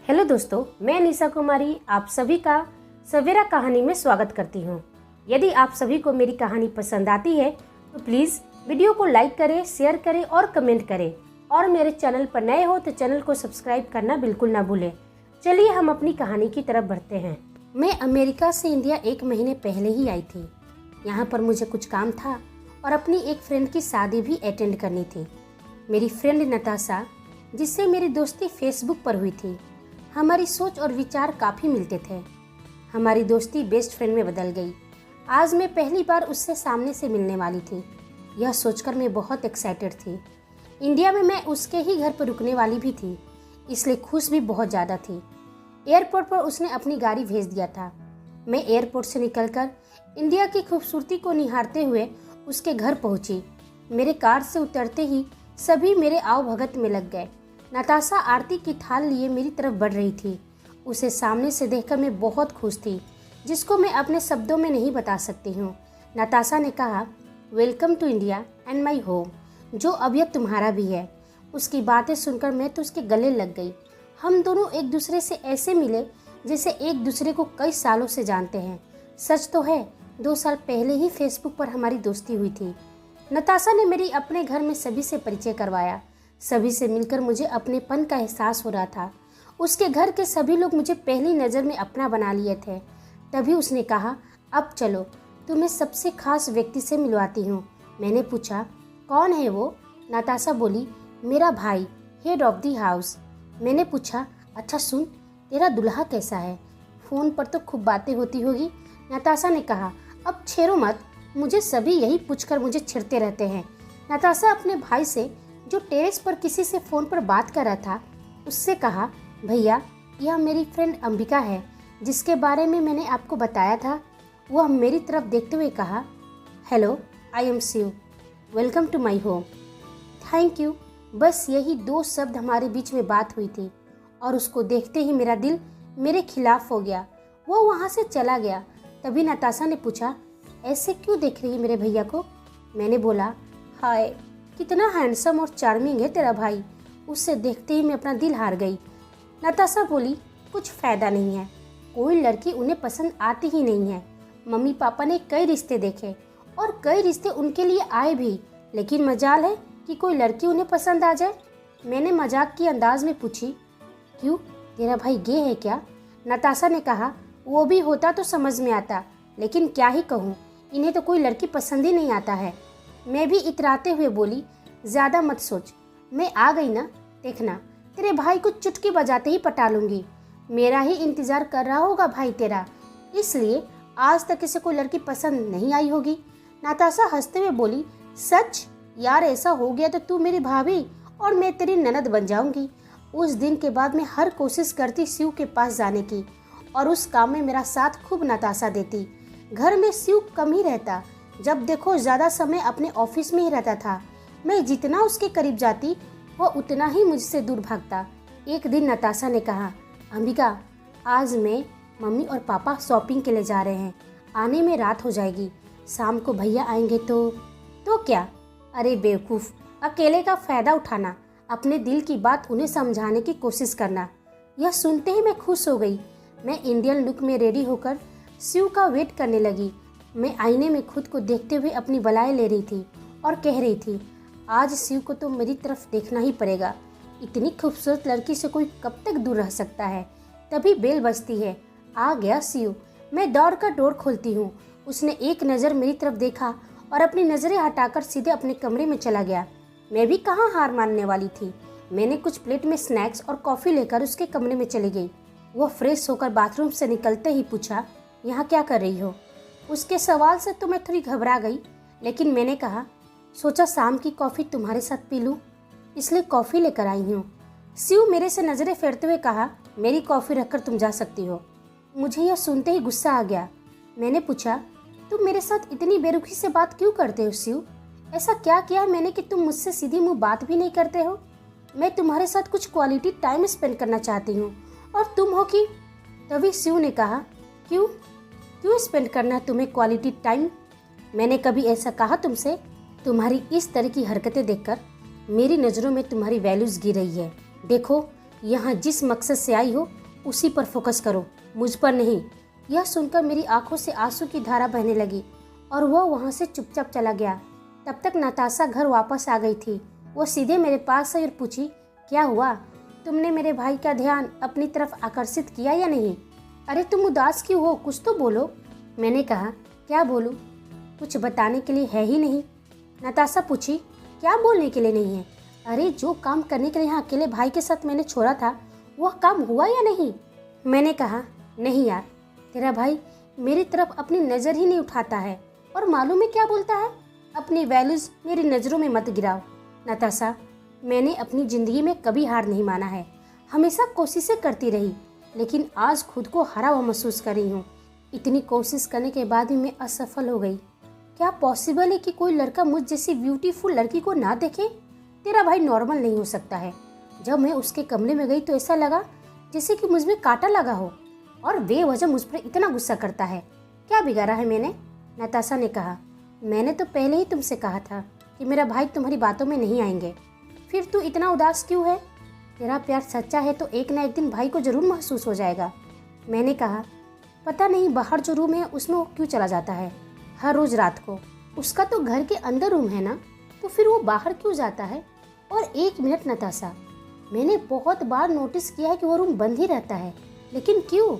Hello दोस्तों, मैं निशा कुमारी आप सभी का सवेरा कहानी में स्वागत करती हूँ। यदि आप सभी को मेरी कहानी पसंद आती है तो प्लीज़ वीडियो को लाइक करें, शेयर करें और कमेंट करें। और मेरे चैनल पर नए हो तो चैनल को सब्सक्राइब करना बिल्कुल ना भूलें। चलिए हम अपनी कहानी की तरफ बढ़ते हैं। मैं अमेरिका से इंडिया 1 महीने पहले ही आई थी। यहाँ पर मुझे कुछ काम था और अपनी एक फ्रेंड की शादी भी अटेंड करनी थी। मेरी फ्रेंड नताशा, जिससे मेरी दोस्ती फेसबुक पर हुई थी, हमारी सोच और विचार काफ़ी मिलते थे। हमारी दोस्ती बेस्ट फ्रेंड में बदल गई। आज मैं पहली बार उससे सामने से मिलने वाली थी। यह सोचकर मैं बहुत एक्साइटेड थी। इंडिया में मैं उसके ही घर पर रुकने वाली भी थी, इसलिए खुश भी बहुत ज़्यादा थी। एयरपोर्ट पर उसने अपनी गाड़ी भेज दिया था। मैं एयरपोर्ट से निकलकर इंडिया की खूबसूरती को निहारते हुए उसके घर पहुंची। मेरे कार से उतरते ही सभी मेरे आवभगत में लग गए। नताशा आरती की थाल लिए मेरी तरफ बढ़ रही थी। उसे सामने से देखकर मैं बहुत खुश थी, जिसको मैं अपने शब्दों में नहीं बता सकती हूँ। नताशा ने कहा, welcome to India and my home, जो अब यह तुम्हारा भी है। उसकी बातें सुनकर मैं तो उसके गले लग गई। हम दोनों एक दूसरे से ऐसे मिले जैसे एक दूसरे को कई सालों से जानते हैं। सच तो है, 2 साल पहले ही फेसबुक पर हमारी दोस्ती हुई थी। नताशा ने मेरी अपने घर में सभी से परिचय करवाया। सभी से मिलकर मुझे अपनेपन का एहसास हो रहा था। उसके घर के सभी लोग मुझे पहली नज़र में अपना बना लिए थे। तभी उसने कहा, अब चलो तुम्हें सबसे खास व्यक्ति से मिलवाती हूँ। मैंने पूछा, कौन है वो? नताशा बोली, मेरा भाई, हेड ऑफ द हाउस। मैंने पूछा, अच्छा सुन, तेरा दुल्हा कैसा है? फ़ोन पर तो खूब बातें होती होगी। नताशा ने कहा, अब छेड़ो मत, मुझे सभी यही पूछकर मुझे छेड़ते रहते हैं। नताशा अपने भाई से, जो टेरेस पर किसी से फ़ोन पर बात कर रहा था, उससे कहा, भैया यह मेरी फ्रेंड अंबिका है, जिसके बारे में मैंने आपको बताया था। वह मेरी तरफ देखते हुए कहा, hello, I am Shiv, welcome to my home. Thank you. बस यही 2 शब्द हमारे बीच में बात हुई थी और उसको देखते ही मेरा दिल मेरे खिलाफ हो गया। वो वहाँ से चला गया। तभी नताशा ने पूछा, ऐसे क्यों देख रही है मेरे भैया को? मैंने बोला, हाय कितना हैंडसम और चार्मिंग है तेरा भाई। उससे देखते ही मैं अपना दिल हार गई। नताशा बोली, कुछ फ़ायदा नहीं है, कोई लड़की उन्हें पसंद आती ही नहीं है। मम्मी पापा ने कई रिश्ते देखे और कई रिश्ते उनके लिए आए भी, लेकिन मजाल है कि कोई लड़की उन्हें पसंद आ जाए। मैंने मजाक की अंदाज में पूछी, क्यों, तेरा भाई गे है क्या? नताशा ने कहा, वो भी होता तो समझ में आता, लेकिन क्या ही कहूँ, इन्हें तो कोई लड़की पसंद ही नहीं आता है। मैं भी इतराते हुए बोली, ज़्यादा मत सोच, मैं आ गई ना, देखना तेरे भाई को चुटकी बजाते ही पटा लूँगी। मेरा ही इंतज़ार कर रहा होगा भाई तेरा, इसलिए आज तक इसे कोई लड़की पसंद नहीं आई होगी। नताशा हंसते हुए बोली, सच? यार ऐसा हो गया तो तू मेरी भाभी और मैं तेरी ननद बन जाऊँगी। उस दिन के बाद मैं हर कोशिश करती शिव के पास जाने की, और उस काम में मेरा साथ खूब नताशा देती। घर में शिव कम ही रहता, जब देखो ज़्यादा समय अपने ऑफिस में ही रहता था। मैं जितना उसके करीब जाती वह उतना ही मुझसे दूर भागता। एक दिन नताशा ने कहा, अंबिका आज मैं, मम्मी और पापा शॉपिंग के लिए जा रहे हैं, आने में रात हो जाएगी, शाम को भैया आएंगे तो क्या? अरे बेवकूफ़, अकेले का फ़ायदा उठाना, अपने दिल की बात उन्हें समझाने की कोशिश करना। यह सुनते ही मैं खुश हो गई। मैं इंडियन लुक में रेडी होकर शिव का वेट करने लगी। मैं आईने में खुद को देखते हुए अपनी बलाएं ले रही थी और कह रही थी, आज शिव को तो मेरी तरफ देखना ही पड़ेगा। इतनी खूबसूरत लड़की से कोई कब तक दूर रह सकता है? तभी बेल बजती है। आ गया शिव। मैं दौड़कर डोर खोलती हूँ। उसने एक नज़र मेरी तरफ देखा और अपनी नज़रें हटाकर सीधे अपने कमरे में चला गया। मैं भी कहाँ हार मानने वाली थी। मैंने कुछ प्लेट में स्नैक्स और कॉफ़ी लेकर उसके कमरे में चली गई। वह फ्रेश होकर बाथरूम से निकलते ही पूछा, यहाँ क्या कर रही हो? उसके सवाल से तो मैं थोड़ी घबरा गई, लेकिन मैंने कहा, सोचा शाम की कॉफ़ी तुम्हारे साथ पी लूँ, इसलिए कॉफ़ी लेकर आई हूँ। शिव मेरे से नज़रें फेरते हुए कहा, मेरी कॉफ़ी रखकर तुम जा सकती हो। मुझे यह सुनते ही गुस्सा आ गया। मैंने पूछा, तुम मेरे साथ इतनी बेरुखी से बात क्यों करते हो शिव? ऐसा क्या किया मैंने कि तुम मुझसे सीधी मुँह बात भी नहीं करते हो? मैं तुम्हारे साथ कुछ क्वालिटी टाइम स्पेंड करना चाहती हूँ और तुम हो कि? तभी शिव ने कहा, क्यों स्पेंड करना है तुम्हें क्वालिटी टाइम? मैंने कभी ऐसा कहा तुमसे? तुम्हारी इस तरह की हरकतें देखकर मेरी नज़रों में तुम्हारी वैल्यूज़ गिर रही है। देखो यहाँ जिस मकसद से आई हो उसी पर फोकस करो, मुझ पर नहीं। यह सुनकर मेरी आंखों से आंसू की धारा बहने लगी और वह वहाँ से चुपचाप चला गया। तब तक नताशा घर वापस आ गई थी। वो सीधे मेरे पास आई और पूछी, क्या हुआ? तुमने मेरे भाई का ध्यान अपनी तरफ आकर्षित किया या नहीं? अरे तुम उदास क्यों हो, कुछ तो बोलो। मैंने कहा, क्या बोलूं, कुछ बताने के लिए है ही नहीं। नताशा पूछी, क्या बोलने के लिए नहीं है? अरे जो काम करने के लिए यहाँ अकेले भाई के साथ मैंने छोड़ा था वह काम हुआ या नहीं? मैंने कहा, नहीं यार, तेरा भाई मेरी तरफ अपनी नज़र ही नहीं उठाता है और मालूम है क्या बोलता है, अपनी वैल्यूज मेरी नज़रों में मत गिराओ। नताशा, मैंने अपनी ज़िंदगी में कभी हार नहीं माना है, हमेशा कोशिशें करती रही, लेकिन आज खुद को हारा हुआ महसूस कर रही हूँ। इतनी कोशिश करने के बाद भी मैं असफल हो गई। क्या पॉसिबल है कि कोई लड़का मुझ जैसी ब्यूटीफुल लड़की को ना देखे? तेरा भाई नॉर्मल नहीं हो सकता है। जब मैं उसके कमरे में गई तो ऐसा लगा जैसे कि मुझ में कांटा लगा हो और बेवजह मुझ पर इतना गुस्सा करता है। क्या बिगाड़ा है मैंने? नताशा ने कहा, मैंने तो पहले ही तुमसे कहा था कि मेरा भाई तुम्हारी बातों में नहीं आएंगे, फिर तू इतना उदास क्यों है? तेरा प्यार सच्चा है तो एक ना एक दिन भाई को जरूर महसूस हो जाएगा। मैंने कहा, पता नहीं बाहर जो रूम है उसमें वो क्यों चला जाता है हर रोज रात को। उसका तो घर के अंदर रूम है ना, तो फिर वो बाहर क्यों जाता है? और एक मिनट नताशा, मैंने बहुत बार नोटिस किया है कि वो रूम बंद ही रहता है, लेकिन क्यों?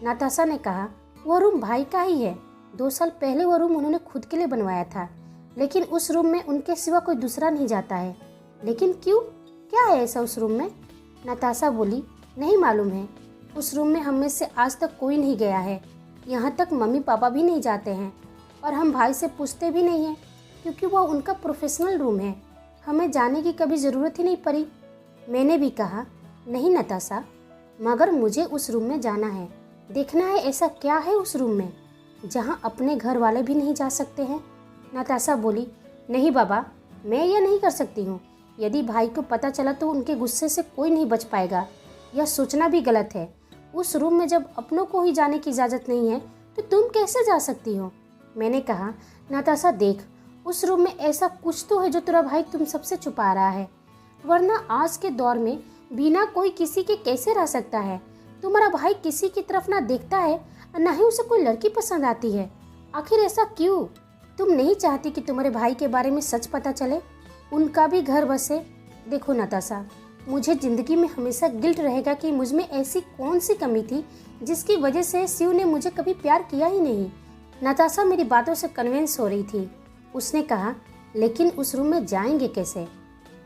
नताशा ने कहा, वो रूम भाई का ही है। 2 साल पहले वो रूम उन्होंने खुद के लिए बनवाया था, लेकिन उस रूम में उनके सिवा कोई दूसरा नहीं जाता है। लेकिन क्यों? क्या है ऐसा उस रूम में? नताशा बोली, नहीं मालूम है। उस रूम में हम में से आज तक कोई नहीं गया है, यहाँ तक मम्मी पापा भी नहीं जाते हैं और हम भाई से पूछते भी नहीं हैं, क्योंकि वो उनका प्रोफेशनल रूम है, हमें जाने की कभी ज़रूरत ही नहीं पड़ी। मैंने भी कहा, नहीं नताशा, मगर मुझे उस रूम में जाना है, देखना है ऐसा क्या है उस रूम में जहाँ अपने घर वाले भी नहीं जा सकते हैं। नताशा बोली, नहीं बाबा, मैं ये नहीं कर सकती हूँ। यदि भाई को पता चला तो उनके गुस्से से कोई नहीं बच पाएगा। यह सोचना भी गलत है। उस रूम में जब अपनों को ही जाने की इजाज़त नहीं है तो तुम कैसे जा सकती हो? मैंने कहा, नताशा देख, उस रूम में ऐसा कुछ तो है जो तेरा भाई तुम सबसे छुपा रहा है, वरना आज के दौर में बिना कोई किसी के कैसे रह सकता है? तुम्हारा भाई किसी की तरफ ना देखता है और ना ही उसे कोई लड़की पसंद आती है। आखिर ऐसा क्यों? तुम नहीं चाहती कि तुम्हारे भाई के बारे में सच पता चले, उनका भी घर बसे? देखो नताशा, मुझे ज़िंदगी में हमेशा गिल्ट रहेगा कि मुझ में ऐसी कौन सी कमी थी जिसकी वजह से शिव ने मुझे कभी प्यार किया ही नहीं। नताशा मेरी बातों से कन्विंस हो रही थी। उसने कहा, लेकिन उस रूम में जाएंगे कैसे?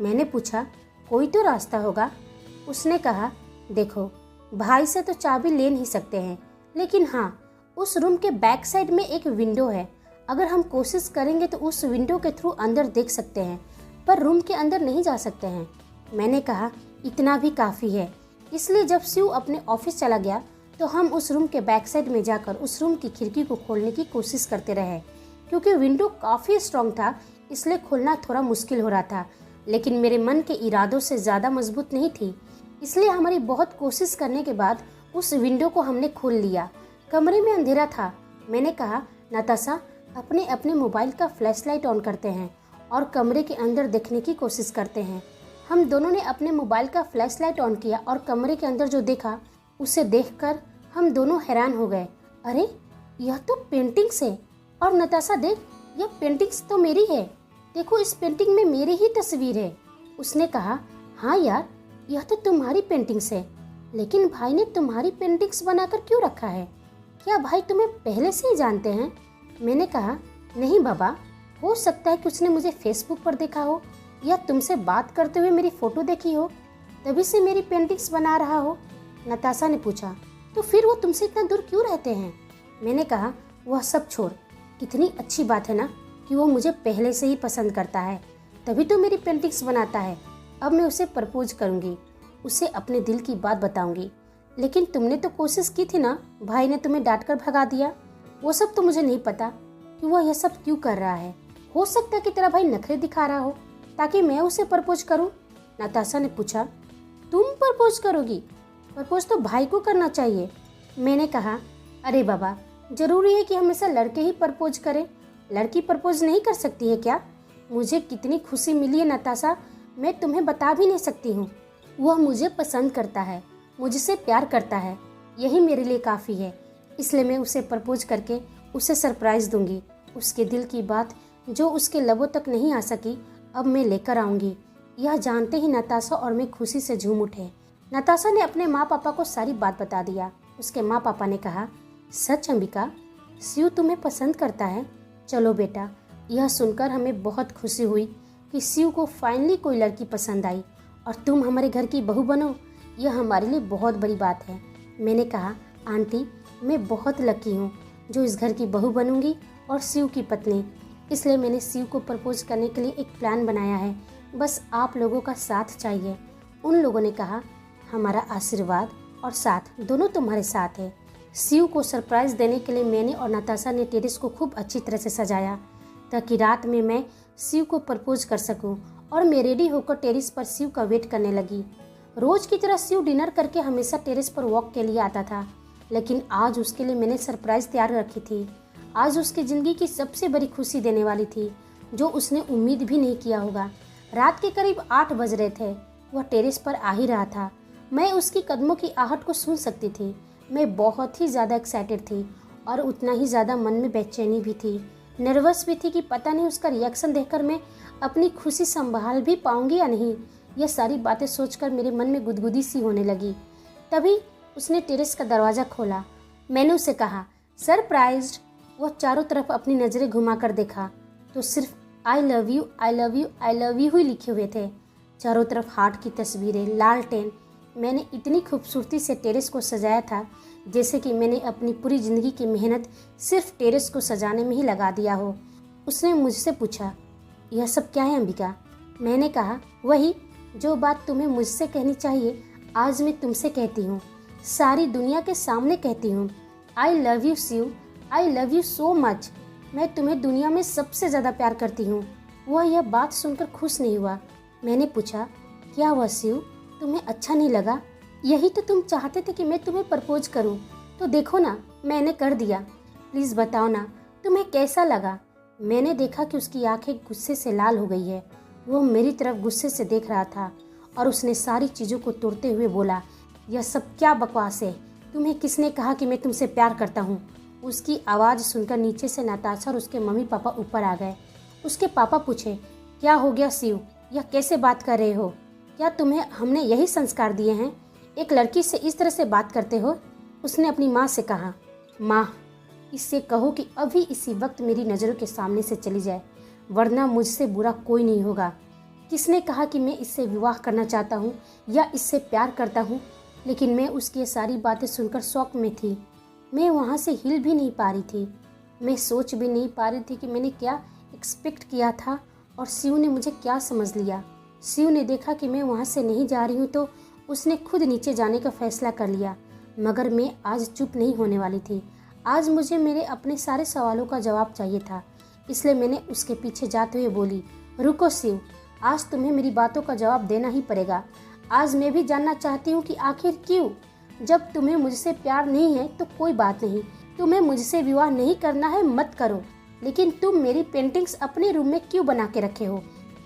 मैंने पूछा, कोई तो रास्ता होगा। उसने कहा, देखो, भाई से तो चाबी ले नहीं सकते हैं, लेकिन हाँ, उस रूम के बैक साइड में एक विंडो है। अगर हम कोशिश करेंगे तो उस विंडो के थ्रू अंदर देख सकते हैं, पर रूम के अंदर नहीं जा सकते हैं। मैंने कहा, इतना भी काफ़ी है। इसलिए जब शिव अपने ऑफिस चला गया तो हम उस रूम के बैक साइड में जाकर उस रूम की खिड़की को खोलने की कोशिश करते रहे। क्योंकि विंडो काफ़ी स्ट्रॉन्ग था, इसलिए खोलना थोड़ा मुश्किल हो रहा था, लेकिन मेरे मन के इरादों से ज़्यादा मजबूत नहीं थी। इसलिए हमारी बहुत कोशिश करने के बाद उस विंडो को हमने खोल लिया। कमरे में अंधेरा था। मैंने कहा, नताशा, अपने अपने मोबाइल का फ्लैशलाइट ऑन करते हैं और कमरे के अंदर देखने की कोशिश करते हैं। हम दोनों ने अपने मोबाइल का फ्लैशलाइट ऑन किया और कमरे के अंदर जो देखा उसे देखकर हम दोनों हैरान हो गए। अरे, यह तो पेंटिंग्स है। और नताशा देख, यह पेंटिंग्स तो मेरी है। देखो, इस पेंटिंग में मेरी ही तस्वीर है। उसने कहा, हाँ यार, यह तो तुम्हारी पेंटिंग्स है, लेकिन भाई ने तुम्हारी पेंटिंग्स बनाकर क्यों रखा है? क्या भाई तुम्हें पहले से ही जानते हैं? मैंने कहा, नहीं बाबा, हो सकता है कि उसने मुझे फेसबुक पर देखा हो या तुमसे बात करते हुए मेरी फ़ोटो देखी हो, तभी से मेरी पेंटिंग्स बना रहा हो। नताशा ने पूछा, तो फिर वो तुमसे इतना दूर क्यों रहते हैं? मैंने कहा, वह सब छोड़, कितनी अच्छी बात है ना कि वो मुझे पहले से ही पसंद करता है, तभी तो मेरी पेंटिंग्स बनाता है। अब मैं उसे प्रपोज करूँगी, उसे अपने दिल की बात बताऊँगी। लेकिन तुमने तो कोशिश की थी ना, भाई ने तुम्हें डांट कर भगा दिया। वो सब तो मुझे नहीं पता कि वह यह सब क्यों कर रहा है। हो सकता है कि तेरा भाई नखरे दिखा रहा हो ताकि मैं उसे प्रपोज करूं। नताशा ने पूछा, तुम प्रपोज करोगी? प्रपोज तो भाई को करना चाहिए। मैंने कहा, अरे बाबा, जरूरी है कि हमेशा लड़के ही प्रपोज करें? लड़की प्रपोज नहीं कर सकती है क्या? मुझे कितनी खुशी मिली है नताशा, मैं तुम्हें बता भी नहीं सकती हूँ। वह मुझे पसंद करता है, मुझसे प्यार करता है, यही मेरे लिए काफ़ी है। इसलिए मैं उसे प्रपोज करके उसे सरप्राइज़ दूंगी। उसके दिल की बात जो उसके लबों तक नहीं आ सकी, अब मैं लेकर आऊँगी। यह जानते ही नताशा और मैं खुशी से झूम उठे। नताशा ने अपने माँ पापा को सारी बात बता दिया। उसके माँ पापा ने कहा, सच अंबिका, शिव तुम्हें पसंद करता है? चलो बेटा। यह सुनकर हमें बहुत खुशी हुई कि शिव को फाइनली कोई लड़की पसंद आई और तुम हमारे घर की बहू बनो, यह हमारे लिए बहुत बड़ी बात है। मैंने कहा, आंटी, मैं बहुत लकी हूँ जो इस घर की बहू बनूंगी और शिव की पत्नी। इसलिए मैंने शिव को प्रपोज करने के लिए एक प्लान बनाया है, बस आप लोगों का साथ चाहिए। उन लोगों ने कहा, हमारा आशीर्वाद और साथ दोनों तुम्हारे साथ है। शिव को सरप्राइज़ देने के लिए मैंने और नताशा ने टेरेस को खूब अच्छी तरह से सजाया ताकि रात में मैं शिव को प्रपोज कर सकूं। और मैं रेडी होकर टेरेस पर शिव का वेट करने लगी। रोज की तरह शिव डिनर करके हमेशा टेरेस पर वॉक के लिए आता था, लेकिन आज उसके लिए मैंने सरप्राइज़ तैयार रखी थी। आज उसकी ज़िंदगी की सबसे बड़ी खुशी देने वाली थी, जो उसने उम्मीद भी नहीं किया होगा। रात के करीब 8 बज रहे थे। वह टेरेस पर आ ही रहा था। मैं उसकी कदमों की आहट को सुन सकती थी। मैं बहुत ही ज़्यादा एक्साइटेड थी और उतना ही ज़्यादा मन में बेचैनी भी थी। नर्वस भी थी कि पता नहीं उसका रिएक्शन देखकर मैं अपनी खुशी संभाल भी पाऊंगी या नहीं। यह सारी बातें सोचकर मेरे मन में गुदगुदी सी होने लगी। तभी उसने टेरेस का दरवाज़ा खोला। मैंने उसे कहा, सरप्राइज्ड। वह चारों तरफ अपनी नज़रें घुमाकर देखा तो सिर्फ I love you, I love you, I love you ही लिखे हुए थे। चारों तरफ हार्ट की तस्वीरें, लालटेन। मैंने इतनी खूबसूरती से टेरेस को सजाया था जैसे कि मैंने अपनी पूरी ज़िंदगी की मेहनत सिर्फ टेरेस को सजाने में ही लगा दिया हो। उसने मुझसे पूछा, यह सब क्या है अंबिका? मैंने कहा, वही जो बात तुम्हें मुझसे कहनी चाहिए आज मैं तुमसे कहती हूँ, सारी दुनिया के सामने कहती हूँ। I love you Shiv, I love you so much. मैं तुम्हें दुनिया में सबसे ज़्यादा प्यार करती हूँ। वह यह बात सुनकर खुश नहीं हुआ। मैंने पूछा, क्या हुआ शिव, तुम्हें अच्छा नहीं लगा? यही तो तुम चाहते थे कि मैं तुम्हें प्रपोज करूं, तो देखो ना, मैंने कर दिया। प्लीज़ बताओ ना, तुम्हें कैसा लगा? मैंने देखा कि उसकी आंखें गुस्से से लाल हो गई है। वो मेरी तरफ गुस्से से देख रहा था और उसने सारी चीज़ों को तोड़ते हुए बोला, यह सब क्या बकवास है? तुम्हें किसने कहा कि मैं तुमसे प्यार करता हूँ? उसकी आवाज़ सुनकर नीचे से नताशा और उसके मम्मी पापा ऊपर आ गए। उसके पापा पूछे, क्या हो गया शिव, यह कैसे बात कर रहे हो? क्या तुम्हें हमने यही संस्कार दिए हैं? एक लड़की से इस तरह से बात करते हो? उसने अपनी माँ से कहा, माँ, इससे कहो कि अभी इसी वक्त मेरी नज़रों के सामने से चली जाए, वरना मुझसे बुरा कोई नहीं होगा। किसने कहा कि मैं इससे विवाह करना चाहता हूँ या इससे प्यार करता हूँ? लेकिन मैं उसकी ये सारी बातें सुनकर शौक में थी। मैं वहाँ से हिल भी नहीं पा रही थी। मैं सोच भी नहीं पा रही थी कि मैंने क्या एक्सपेक्ट किया था और शिव ने मुझे क्या समझ लिया। शिव ने देखा कि मैं वहाँ से नहीं जा रही हूँ तो उसने खुद नीचे जाने का फैसला कर लिया। मगर मैं आज चुप नहीं होने वाली थी। आज मुझे मेरे अपने सारे सवालों का जवाब चाहिए था। इसलिए मैंने उसके पीछे जाते हुए बोली, रुको शिव, आज तुम्हें मेरी बातों का जवाब देना ही पड़ेगा। आज मैं भी जानना चाहती हूँ कि आखिर क्यों? जब तुम्हें मुझसे प्यार नहीं है तो कोई बात नहीं, तुम्हें मुझसे विवाह नहीं करना है मत करो, लेकिन तुम मेरी पेंटिंग्स अपने रूम में क्यों बना के रखे हो?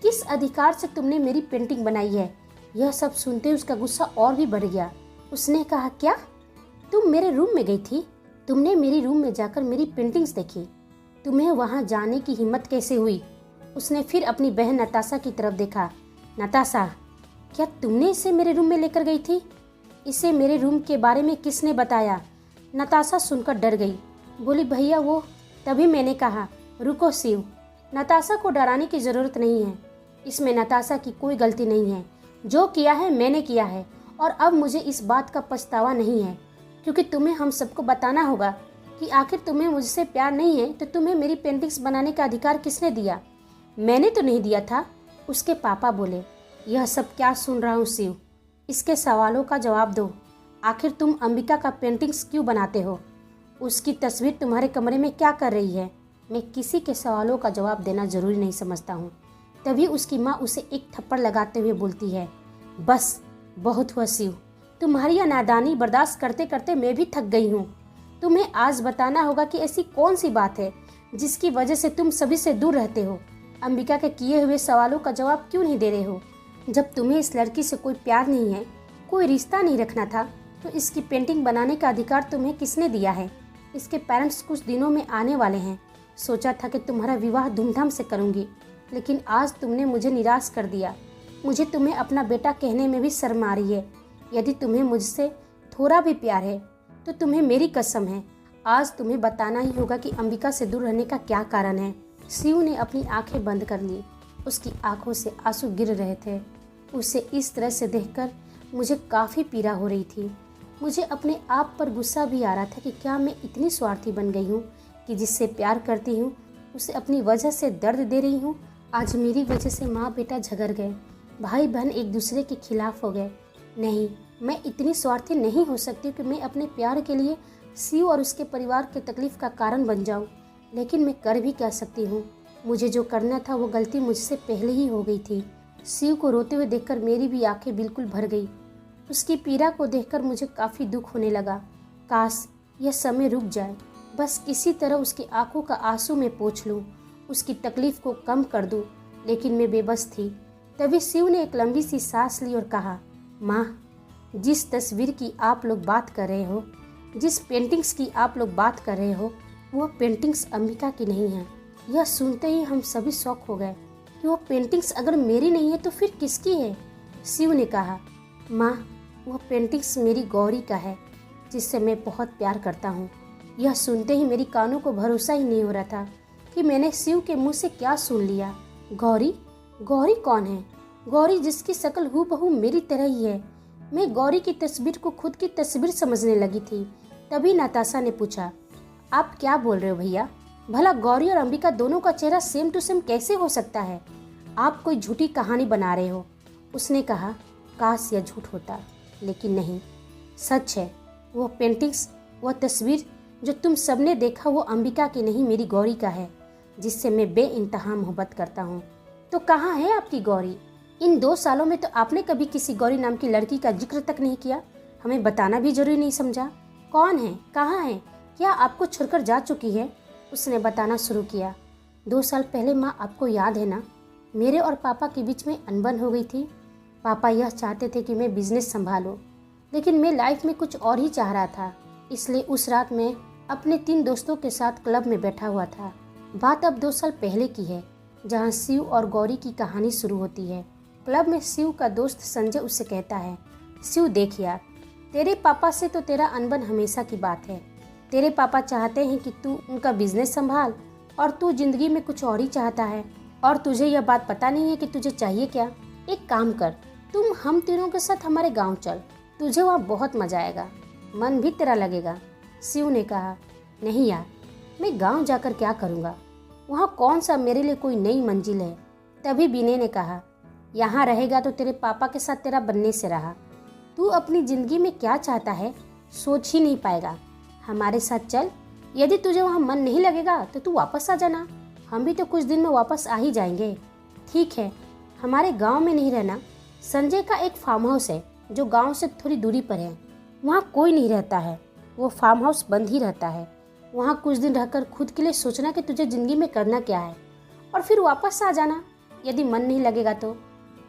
किस अधिकार से तुमने मेरी पेंटिंग बनाई है? यह सब सुनते उसका गुस्सा और भी बढ़ गया। उसने कहा, क्या तुम मेरे रूम में गई थी? तुमने मेरी रूम में जाकर मेरी पेंटिंग्स देखी? तुम्हें वहाँ जाने की हिम्मत कैसे हुई? उसने फिर अपनी बहन नताशा की तरफ देखा। नताशा, क्या तुमने इसे मेरे रूम में लेकर गई थी? इसे मेरे रूम के बारे में किसने बताया? नताशा सुनकर डर गई, बोली, भैया वो। तभी मैंने कहा, रुको शिव, नताशा को डराने की ज़रूरत नहीं है। इसमें नताशा की कोई गलती नहीं है। जो किया है मैंने किया है और अब मुझे इस बात का पछतावा नहीं है, क्योंकि तुम्हें हम सबको बताना होगा कि आखिर तुम्हें मुझसे प्यार नहीं है तो तुम्हें मेरी पेंटिंग्स बनाने का अधिकार किसने दिया? मैंने तो नहीं दिया था, उसके पापा बोले। यह सब क्या सुन रहा हूँ शिव, इसके सवालों का जवाब दो। आखिर तुम अंबिका का पेंटिंग्स क्यों बनाते हो? उसकी तस्वीर तुम्हारे कमरे में क्या कर रही है? मैं किसी के सवालों का जवाब देना जरूरी नहीं समझता हूँ। तभी उसकी माँ उसे एक थप्पड़ लगाते हुए बोलती है, बस बहुत हुआ शिव, तुम्हारी यह नादानी बर्दाश्त करते करते मैं भी थक गई हूँ। तुम्हें आज बताना होगा कि ऐसी कौन सी बात है जिसकी वजह से तुम सभी से दूर रहते हो। अंबिका के किए हुए सवालों का जवाब क्यों नहीं दे रहे हो? जब तुम्हें इस लड़की से कोई प्यार नहीं है, कोई रिश्ता नहीं रखना था, तो इसकी पेंटिंग बनाने का अधिकार तुम्हें किसने दिया है? इसके पेरेंट्स कुछ दिनों में आने वाले हैं। सोचा था कि तुम्हारा विवाह धूमधाम से करूंगी, लेकिन आज तुमने मुझे निराश कर दिया। मुझे तुम्हें अपना बेटा कहने में भी शर्म आ रही है। यदि तुम्हें मुझसे थोड़ा भी प्यार है तो तुम्हें मेरी कसम है, आज तुम्हें बताना ही होगा कि अंबिका से दूर रहने का क्या कारण है। शिव ने अपनी आंखें बंद कर ली। उसकी आंखों से आंसू गिर रहे थे। उसे इस तरह से देखकर मुझे काफ़ी पीड़ा हो रही थी। मुझे अपने आप पर गुस्सा भी आ रहा था कि क्या मैं इतनी स्वार्थी बन गई हूँ कि जिससे प्यार करती हूँ उसे अपनी वजह से दर्द दे रही हूँ। आज मेरी वजह से माँ बेटा झगड़ गए, भाई बहन एक दूसरे के खिलाफ हो गए। नहीं, मैं इतनी स्वार्थी नहीं हो सकती कि मैं अपने प्यार के लिए शिव और उसके परिवार के तकलीफ का कारण बन जाऊं। लेकिन मैं कर भी क्या सकती हूँ? मुझे जो करना था वो गलती मुझसे पहले ही हो गई थी। शिव को रोते हुए देखकर मेरी भी आंखें बिल्कुल भर गई। उसकी पीड़ा को देखकर मुझे काफ़ी दुख होने लगा। काश यह समय रुक जाए, बस किसी तरह उसकी आंखों का आंसू में पोंछ लूँ, उसकी तकलीफ को कम कर दूँ। लेकिन मैं बेबस थी। तभी शिव ने एक लंबी सी सांस ली और कहा, माँ, जिस तस्वीर की आप लोग बात कर रहे हो, जिस पेंटिंग्स की आप लोग बात कर रहे हो, वह पेंटिंग्स अंबिका की नहीं है। यह सुनते ही हम सभी शॉक हो गए कि वह पेंटिंग्स अगर मेरी नहीं है तो फिर किसकी है? शिव ने कहा, माँ, वह पेंटिंग्स मेरी गौरी का है, जिससे मैं बहुत प्यार करता हूँ। यह सुनते ही मेरी कानों को भरोसा ही नहीं हो रहा था कि मैंने शिव के मुंह से क्या सुन लिया। गौरी? गौरी कौन है? गौरी जिसकी शक्ल हूबहू मेरी तरह ही है। मैं गौरी की तस्वीर को खुद की तस्वीर समझने लगी थी। तभी नताशा ने पूछा, आप क्या बोल रहे हो भैया? भला गौरी और अंबिका दोनों का चेहरा सेम टू सेम कैसे हो सकता है? आप कोई झूठी कहानी बना रहे हो। उसने कहा, काश यह झूठ होता, लेकिन नहीं, सच है। वह पेंटिंग्स, वह तस्वीर जो तुम सबने देखा, वो अंबिका की नहीं, मेरी गौरी का है, जिससे मैं बेइंतहा मोहब्बत करता हूँ। तो कहाँ है आपकी गौरी? इन 2 सालों में तो आपने कभी किसी गौरी नाम की लड़की का जिक्र तक नहीं किया। हमें बताना भी जरूरी नहीं समझा। कौन है? कहाँ है? क्या आपको छोड़कर जा चुकी है? उसने बताना शुरू किया। 2 साल पहले माँ, आपको याद है ना, मेरे और पापा के बीच में अनबन हो गई थी। पापा यह चाहते थे कि मैं बिजनेस संभालूं, लेकिन मैं लाइफ में कुछ और ही चाह रहा था। इसलिए उस रात मैं अपने 3 दोस्तों के साथ क्लब में बैठा हुआ था। बात अब 2 साल पहले की है, जहाँ शिव और गौरी की कहानी शुरू होती है। क्लब में शिव का दोस्त संजय उससे कहता है, शिव देख यार, तेरे पापा से तो तेरा अनबन हमेशा की बात है। तेरे पापा चाहते हैं कि तू उनका बिजनेस संभाल, और तू जिंदगी में कुछ और ही चाहता है, और तुझे यह बात पता नहीं है कि तुझे चाहिए क्या। एक काम कर, तुम हम तीनों के साथ हमारे गांव चल, तुझे वहाँ बहुत मजा आएगा, मन भी तेरा लगेगा। शिव ने कहा, नहीं यार, मैं गांव जाकर क्या करूँगा, वहाँ कौन सा मेरे लिए कोई नई मंजिल है। तभी विनय ने कहा, यहाँ रहेगा तो तेरे पापा के साथ तेरा बनने से रहा। तू अपनी जिंदगी में क्या चाहता है सोच ही नहीं पाएगा। हमारे साथ चल, यदि तुझे वहाँ मन नहीं लगेगा तो तू वापस आ जाना, हम भी तो कुछ दिन में वापस आ ही जाएंगे। ठीक है, हमारे गांव में नहीं रहना। संजय का एक फार्म हाउस है जो गांव से थोड़ी दूरी पर है, वहाँ कोई नहीं रहता है, वो फार्म हाउस बंद ही रहता है। वहाँ कुछ दिन रहकर खुद के लिए सोचना कि तुझे ज़िंदगी में करना क्या है, और फिर वापस आ जाना यदि मन नहीं लगेगा तो।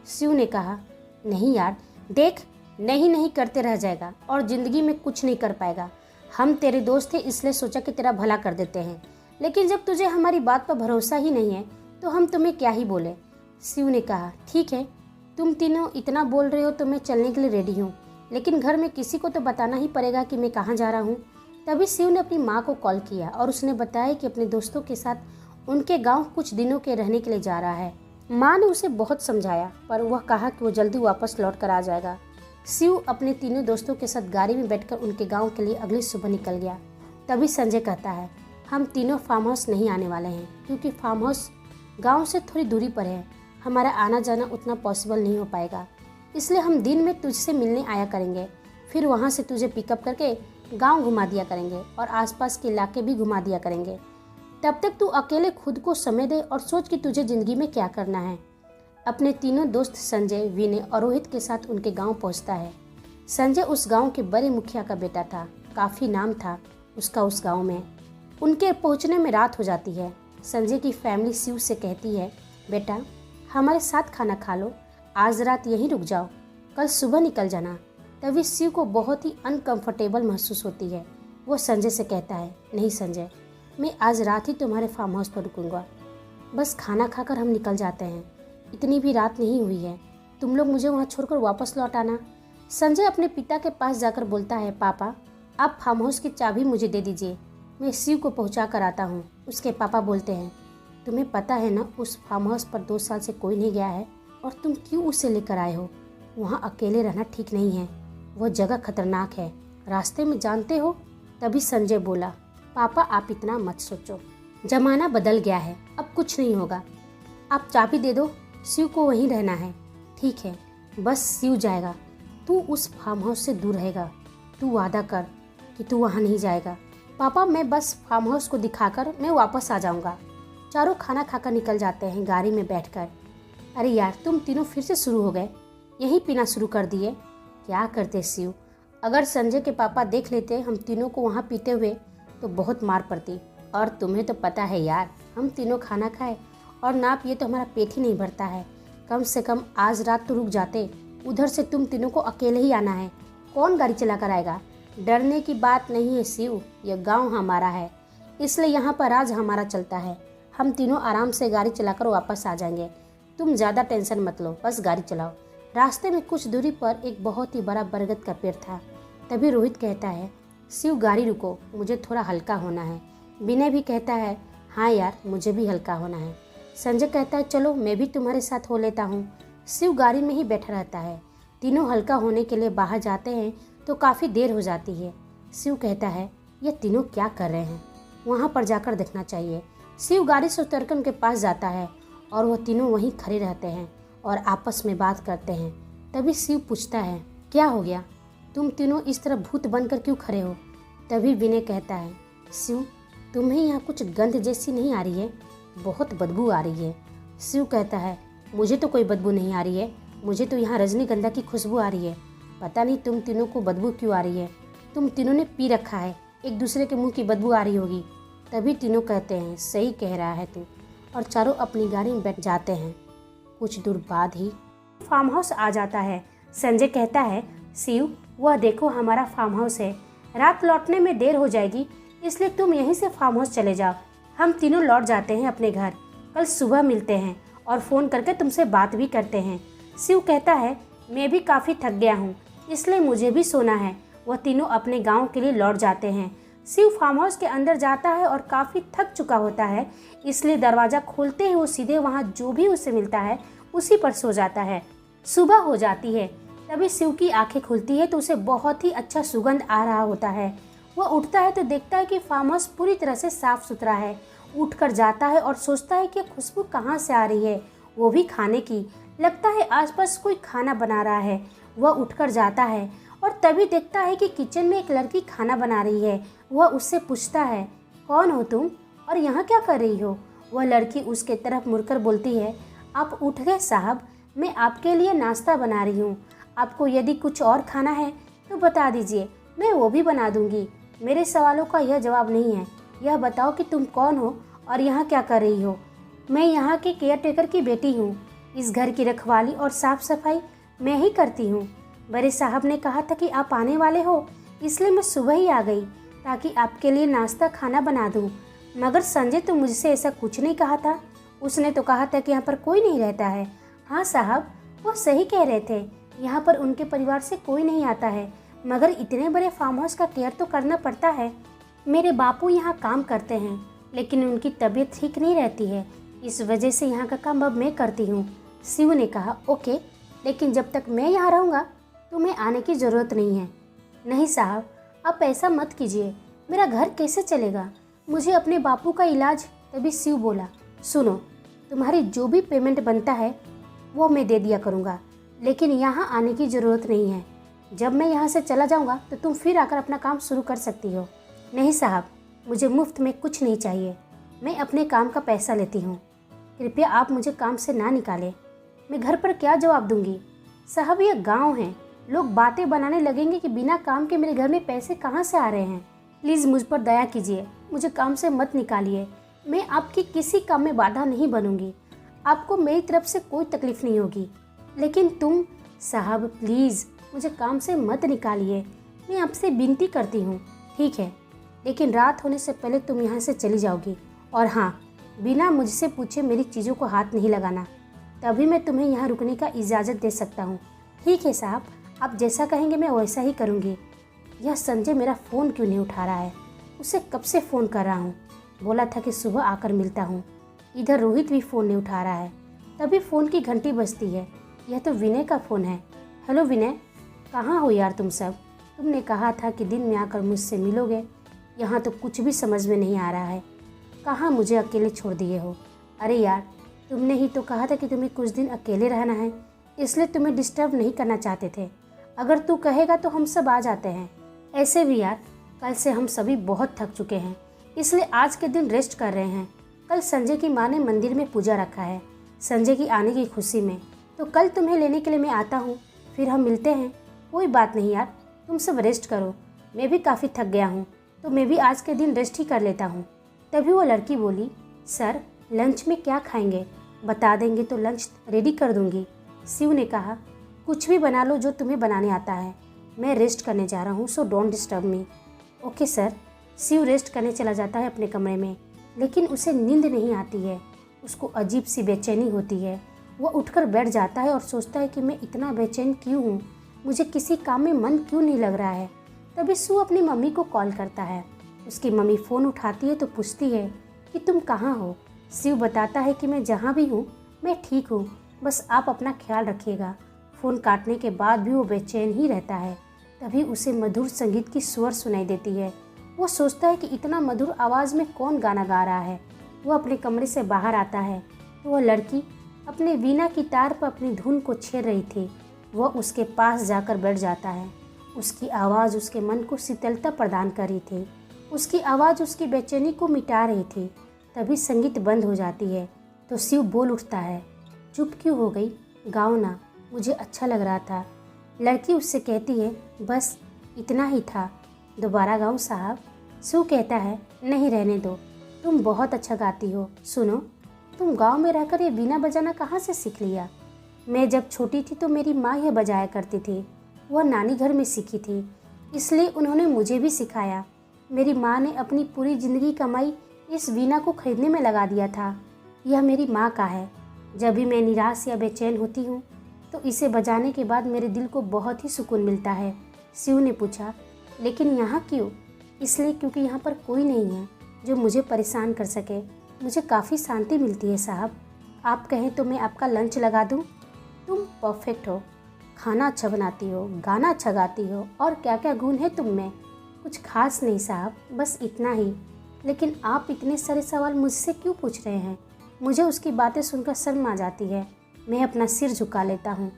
शिव ने कहा, नहीं यार देख, नहीं नहीं करते रह जाएगा और ज़िंदगी में कुछ नहीं कर पाएगा। हम तेरे दोस्त थे, इसलिए सोचा कि तेरा भला कर देते हैं, लेकिन जब तुझे हमारी बात पर भरोसा ही नहीं है तो हम तुम्हें क्या ही बोले। शिव ने कहा, ठीक है, तुम तीनों इतना बोल रहे हो तो मैं चलने के लिए रेडी हूँ, लेकिन घर में किसी को तो बताना ही पड़ेगा कि मैं कहाँ जा रहा हूँ। तभी शिव ने अपनी माँ को कॉल किया और उसने बताया कि अपने दोस्तों के साथ उनके गांव कुछ दिनों के रहने के लिए जा रहा है। माँ ने उसे बहुत समझाया, पर वह कहा कि वो जल्दी वापस लौट कर आ जाएगा। शिव अपने तीनों दोस्तों के साथ गाड़ी में बैठकर उनके गांव के लिए अगली सुबह निकल गया। तभी संजय कहता है, हम तीनों फार्म हाउस नहीं आने वाले हैं, क्योंकि फार्म हाउस गाँव से थोड़ी दूरी पर है, हमारा आना जाना उतना पॉसिबल नहीं हो पाएगा, इसलिए हम दिन में तुझसे मिलने आया करेंगे, फिर वहाँ से तुझे पिकअप करके गांव घुमा दिया करेंगे और आसपास के इलाके भी घुमा दिया करेंगे। तब तक तू अकेले खुद को समय दे और सोच कि तुझे ज़िंदगी में क्या करना है। अपने तीनों दोस्त संजय, विनय और रोहित के साथ उनके गांव पहुंचता है। संजय उस गांव के बड़े मुखिया का बेटा था, काफ़ी नाम था उसका उस गांव में। उनके पहुंचने में रात हो जाती है। संजय की फैमिली शिव से कहती है, बेटा हमारे साथ खाना खा लो, आज रात यहीं रुक जाओ, कल सुबह निकल जाना। तभी शिव को बहुत ही अनकंफर्टेबल महसूस होती है। वो संजय से कहता है, नहीं संजय, मैं आज रात ही तुम्हारे फार्म हाउस पर रुकूंगा। बस खाना खाकर हम निकल जाते हैं, इतनी भी रात नहीं हुई है, तुम लोग मुझे वहाँ छोड़कर वापस लौट आना। संजय अपने पिता के पास जाकर बोलता है, पापा आप फार्म हाउस की चाबी मुझे दे दीजिए, मैं शिव को पहुँचा कर आता हूँ। उसके पापा बोलते हैं, तुम्हें पता है ना उस फार्म हाउस पर 2 साल से कोई नहीं गया है और तुम क्यों उसे लेकर आए हो? वहाँ अकेले रहना ठीक नहीं है, वह जगह खतरनाक है, रास्ते में जानते हो। तभी संजय बोला, पापा आप इतना मत सोचो, जमाना बदल गया है, अब कुछ नहीं होगा, आप चाबी दे दो, शिव को वहीं रहना है। ठीक है, बस शिव जाएगा, तू उस फार्म हाउस से दूर रहेगा, तू वादा कर कि तू वहाँ नहीं जाएगा। पापा मैं बस फार्म हाउस को दिखाकर मैं वापस आ जाऊँगा। चारों खाना खाकर निकल जाते हैं गाड़ी में बैठकर। अरे यार तुम तीनों फिर से शुरू हो गए, यहीं पीना शुरू कर दिए, क्या करते शिव? अगर संजय के पापा देख लेते हम तीनों को वहाँ पीते हुए तो बहुत मार पड़ती। और तुम्हें तो पता है यार, हम तीनों खाना खाए और ना पिए तो हमारा पेट ही नहीं भरता है। कम से कम आज रात तो रुक जाते, उधर से तुम तीनों को अकेले ही आना है, कौन गाड़ी चला कर आएगा? डरने की बात नहीं है शिव, यह गांव हमारा है, इसलिए यहाँ पर राज हमारा चलता है। हम तीनों आराम से गाड़ी चलाकर वापस आ जाएंगे, तुम ज़्यादा टेंशन मत लो, बस गाड़ी चलाओ। रास्ते में कुछ दूरी पर एक बहुत ही बड़ा बरगद का पेड़ था। तभी रोहित कहता है, शिव गाड़ी रुको, मुझे थोड़ा हल्का होना है। विनय भी कहता है, हाँ यार मुझे भी हल्का होना है। संजय कहता है, चलो मैं भी तुम्हारे साथ हो लेता हूँ। शिव गाड़ी में ही बैठा रहता है। तीनों हल्का होने के लिए बाहर जाते हैं तो काफ़ी देर हो जाती है। शिव कहता है, ये तीनों क्या कर रहे हैं, वहाँ पर जाकर देखना चाहिए। शिव गाड़ी से उतरकर उनके पास जाता है और वह तीनों वहीं खड़े रहते हैं और आपस में बात करते हैं। तभी शिव पूछता है, क्या हो गया, तुम तीनों इस तरह भूत बनकर क्यों खड़े हो? तभी विनय कहता है, शिव तुम्हें यहाँ कुछ गंध जैसी नहीं आ रही है? बहुत बदबू आ रही है। शिव कहता है, मुझे तो कोई बदबू नहीं आ रही है, मुझे तो यहाँ रजनीगंधा की खुशबू आ रही है। पता नहीं तुम तीनों को बदबू क्यों आ रही है, तुम तीनों ने पी रखा है, एक दूसरे के मुंह की बदबू आ रही होगी। तभी तीनों कहते हैं, सही कह रहा है तू, और चारों अपनी गाड़ी में बैठ जाते हैं। कुछ दूर बाद ही फार्म हाउस आ जाता है। संजय कहता है, शिव वह देखो हमारा फार्म हाउस है, रात लौटने में देर हो जाएगी, इसलिए तुम यहीं से फार्म हाउस चले जाओ। हम तीनों लौट जाते हैं अपने घर, कल सुबह मिलते हैं और फ़ोन करके तुमसे बात भी करते हैं। शिव कहता है, मैं भी काफ़ी थक गया हूँ, इसलिए मुझे भी सोना है। वह तीनों अपने गांव के लिए लौट जाते हैं। शिव फार्म हाउस के अंदर जाता है और काफ़ी थक चुका होता है, इसलिए दरवाज़ा खोलते ही वो सीधे वहाँ जो भी उसे मिलता है उसी पर सो जाता है। सुबह हो जाती है, तभी शिव की आंखें खुलती है तो उसे बहुत ही अच्छा सुगंध आ रहा होता है। वह उठता है तो देखता है कि फार्म हाउस पूरी तरह से साफ सुथरा है। उठकर जाता है और सोचता है कि खुशबू कहाँ से आ रही है, वो भी खाने की। लगता है आसपास कोई खाना बना रहा है। वह उठकर जाता है और तभी देखता है कि किचन में एक लड़की खाना बना रही है। वह उससे पूछता है, कौन हो तुम और यहाँ क्या कर रही हो? वह लड़की उसके तरफ मुड़कर बोलती है, आप उठ गए साहब, मैं आपके लिए नाश्ता बना रही हूँ। आपको यदि कुछ और खाना है तो बता दीजिए, मैं वो भी बना दूँगी। मेरे सवालों का यह जवाब नहीं है, यह बताओ कि तुम कौन हो और यहाँ क्या कर रही हो? मैं यहाँ के केयर टेकर की बेटी हूँ, इस घर की रखवाली और साफ सफाई मैं ही करती हूँ। बड़े साहब ने कहा था कि आप आने वाले हो, इसलिए मैं सुबह ही आ गई ताकि आपके लिए नाश्ता खाना बना दूँ। मगर संजय तो मुझसे ऐसा कुछ नहीं कहा था, उसने तो कहा था कि यहाँ पर कोई नहीं रहता है। हाँ साहब, वो सही कह रहे थे, यहाँ पर उनके परिवार से कोई नहीं आता है, मगर इतने बड़े फार्म हाउस का केयर तो करना पड़ता है। मेरे बापू यहाँ काम करते हैं, लेकिन उनकी तबीयत ठीक नहीं रहती है, इस वजह से यहाँ का काम अब मैं करती हूँ। शिव ने कहा, ओके, लेकिन जब तक मैं यहाँ रहूँगा तुम्हें आने की ज़रूरत नहीं है। नहीं साहब, आप ऐसा मत कीजिए, मेरा घर कैसे चलेगा, मुझे अपने बापू का इलाज। तभी शिव बोला, सुनो, तुम्हारी जो भी पेमेंट बनता है वो मैं दे दिया करूँगा, लेकिन यहाँ आने की ज़रूरत नहीं है। जब मैं यहाँ से चला जाऊँगा तो तुम फिर आकर अपना काम शुरू कर सकती हो। नहीं साहब, मुझे मुफ्त में कुछ नहीं चाहिए, मैं अपने काम का पैसा लेती हूँ, कृपया आप मुझे काम से ना निकालें। मैं घर पर क्या जवाब दूँगी? साहब यह गाँव है, लोग बातें बनाने लगेंगे कि बिना काम के मेरे घर में पैसे कहाँ से आ रहे हैं। प्लीज़ मुझ पर दया कीजिए, मुझे काम से मत निकालिए, मैं आपकी किसी काम में बाधा नहीं बनूंगी, आपको मेरी तरफ से कोई तकलीफ नहीं होगी। लेकिन तुम साहब प्लीज़ मुझे काम से मत निकालिए, मैं आपसे विनती करती हूँ। ठीक है, लेकिन रात होने से पहले तुम यहाँ से चली जाओगी। और हाँ, बिना मुझसे पूछे मेरी चीज़ों को हाथ नहीं लगाना, तभी मैं तुम्हें यहाँ रुकने का इजाज़त दे सकता हूँ। ठीक है साहब, आप जैसा कहेंगे मैं वैसा ही करूँगी। यह संजय मेरा फ़ोन क्यों नहीं उठा रहा है? उसे कब से फ़ोन कर रहा हूँ, बोला था कि सुबह आकर मिलता हूँ। इधर रोहित भी फ़ोन नहीं उठा रहा है। तभी फ़ोन की घंटी बजती है। यह तो विनय का फ़ोन है। हेलो विनय, कहाँ हो यार तुम सब? तुमने कहा था कि दिन में आकर मुझसे मिलोगे, यहाँ तो कुछ भी समझ में नहीं आ रहा है। कहाँ मुझे अकेले छोड़ दिए हो? अरे यार, तुमने ही तो कहा था कि तुम्हें कुछ दिन अकेले रहना है, इसलिए तुम्हें डिस्टर्ब नहीं करना चाहते थे। अगर तू कहेगा तो हम सब आ जाते हैं। ऐसे भी यार, कल से हम सभी बहुत थक चुके हैं, इसलिए आज के दिन रेस्ट कर रहे हैं। कल संजय की माँ ने मंदिर में पूजा रखा है संजय की आने की खुशी में, तो कल तुम्हें लेने के लिए मैं आता हूँ, फिर हम मिलते हैं। कोई बात नहीं यार, तुम सब रेस्ट करो, मैं भी काफ़ी थक गया हूँ, तो मैं भी आज के दिन रेस्ट ही कर लेता हूँ। तभी वो लड़की बोली, सर लंच में क्या खाएंगे? बता देंगे तो लंच रेडी कर दूँगी। शिव ने कहा, कुछ भी बना लो जो तुम्हें बनाने आता है, मैं रेस्ट करने जा रहा हूँ, so don't disturb me. Okay sir. Shiv rest करने चला जाता है अपने कमरे में, लेकिन उसे नींद नहीं आती है। उसको अजीब सी बेचैनी होती है। वह उठकर बैठ जाता है और सोचता है कि मैं इतना बेचैन क्यों हूँ, मुझे किसी काम में मन क्यों नहीं लग रहा है। तभी शिव अपनी मम्मी को कॉल करता है। उसकी मम्मी फ़ोन उठाती है तो पूछती है कि तुम कहाँ हो? शिव बताता है कि मैं जहाँ भी हूँ मैं ठीक हूँ, बस आप अपना ख्याल रखिएगा। फ़ोन काटने के बाद भी वो बेचैन ही रहता है। तभी उसे मधुर संगीत की स्वर सुनाई देती है। वो सोचता है कि इतना मधुर आवाज़ में कौन गाना गा रहा है। वो अपने कमरे से बाहर आता है तो वह लड़की अपने वीणा की तार पर अपनी धुन को छेड़ रही थी। वह उसके पास जाकर बैठ जाता है। उसकी आवाज़ उसके मन को शीतलता प्रदान कर रही थी। उसकी आवाज़ उसकी बेचैनी को मिटा रही थी। तभी संगीत बंद हो जाती है तो शिव बोल उठता है, चुप क्यों हो गई? गाओ ना, मुझे अच्छा लग रहा था। लड़की उससे कहती है, बस इतना ही था, दोबारा गाऊं साहब? शिव कहता है, नहीं रहने दो, तुम बहुत अच्छा गाती हो। सुनो, तुम गांव में रहकर ये बीना बजाना कहाँ से सीख लिया? मैं जब छोटी थी तो मेरी माँ यह बजाया करती थी। वह नानी घर में सीखी थी, इसलिए उन्होंने मुझे भी सिखाया। मेरी माँ ने अपनी पूरी ज़िंदगी कमाई इस वीणा को खरीदने में लगा दिया था। यह मेरी माँ का है। जब भी मैं निराश या बेचैन होती हूँ तो इसे बजाने के बाद मेरे दिल को बहुत ही सुकून मिलता है। शिव ने पूछा, लेकिन यहाँ क्यों? इसलिए क्योंकि यहाँ पर कोई नहीं है जो मुझे परेशान कर सके। मुझे काफ़ी शांति मिलती है साहब। आप कहें तो मैं आपका लंच लगा दूँ? तुम परफेक्ट हो, खाना अच्छा बनाती हो, गाना अच्छा गाती हो, और क्या क्या गुण है तुम में। कुछ खास नहीं साहब, बस इतना ही। लेकिन आप इतने सारे सवाल मुझसे क्यों पूछ रहे हैं? मुझे उसकी बातें सुनकर शर्म आ जाती है। मैं अपना सिर झुका लेता हूँ।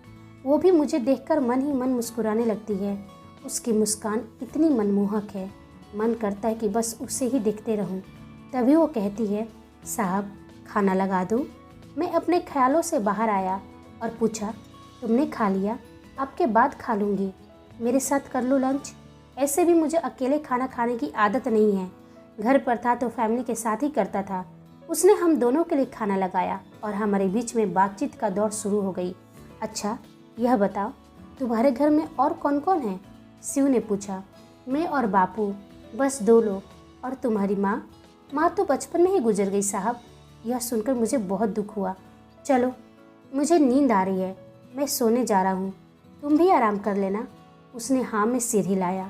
वो भी मुझे देखकर मन ही मन मुस्कुराने लगती है। उसकी मुस्कान इतनी मनमोहक है, मन करता है कि बस उसे ही देखते रहूं। तभी वो कहती है, साहब खाना लगा दूं? मैं अपने ख्यालों से बाहर आया और पूछा, तुमने खा लिया? आपके बाद खा लूँगी, मेरे साथ कर लो लंच। ऐसे भी मुझे अकेले खाना खाने की आदत नहीं है। घर पर था तो फैमिली के साथ ही करता था। उसने हम दोनों के लिए खाना लगाया और हमारे बीच में बातचीत का दौर शुरू हो गई। अच्छा यह बताओ, तुम्हारे घर में और कौन कौन है? शिव ने पूछा। मैं और बापू, बस 2 लोग। और तुम्हारी माँ? माँ तो बचपन में ही गुजर गई साहब। यह सुनकर मुझे बहुत दुख हुआ। चलो, मुझे नींद आ रही है, मैं सोने जा रहा हूँ, तुम भी आराम कर लेना। उसने हाँ में सिर हिलाया।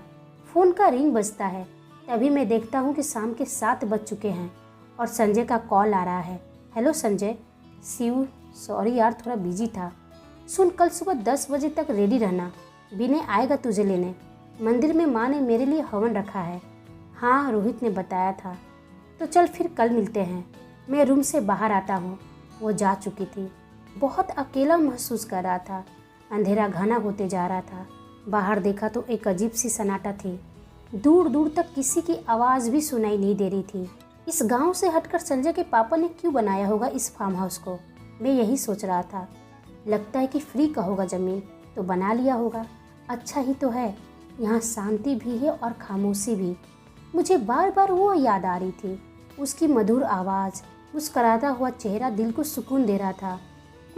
फ़ोन का रिंग बजता है। तभी मैं देखता हूँ कि शाम के 7 बज चुके हैं और संजय का कॉल आ रहा है। हेलो संजय। शिव, सॉरी यार, थोड़ा बिजी था। सुन, कल सुबह 10 बजे तक रेडी रहना, विनय आएगा तुझे लेने। मंदिर में माँ ने मेरे लिए हवन रखा है। हाँ, रोहित ने बताया था। तो चल फिर कल मिलते हैं। मैं रूम से बाहर आता हूँ। वो जा चुकी थी। बहुत अकेला महसूस कर रहा था। अंधेरा घना होते जा रहा था। बाहर देखा तो एक अजीब सी सन्नाटा थी। दूर दूर तक किसी की आवाज़ भी सुनाई नहीं दे रही थी। इस गांव से हटकर संजय के पापा ने क्यों बनाया होगा इस फार्म हाउस को? मैं यही सोच रहा था। लगता है कि फ्री का होगा ज़मीन, तो बना लिया होगा। अच्छा ही तो है, यहाँ शांति भी है और खामोशी भी। मुझे बार बार वो याद आ रही थी। उसकी मधुर आवाज़, मुस्कुराता हुआ चेहरा दिल को सुकून दे रहा था।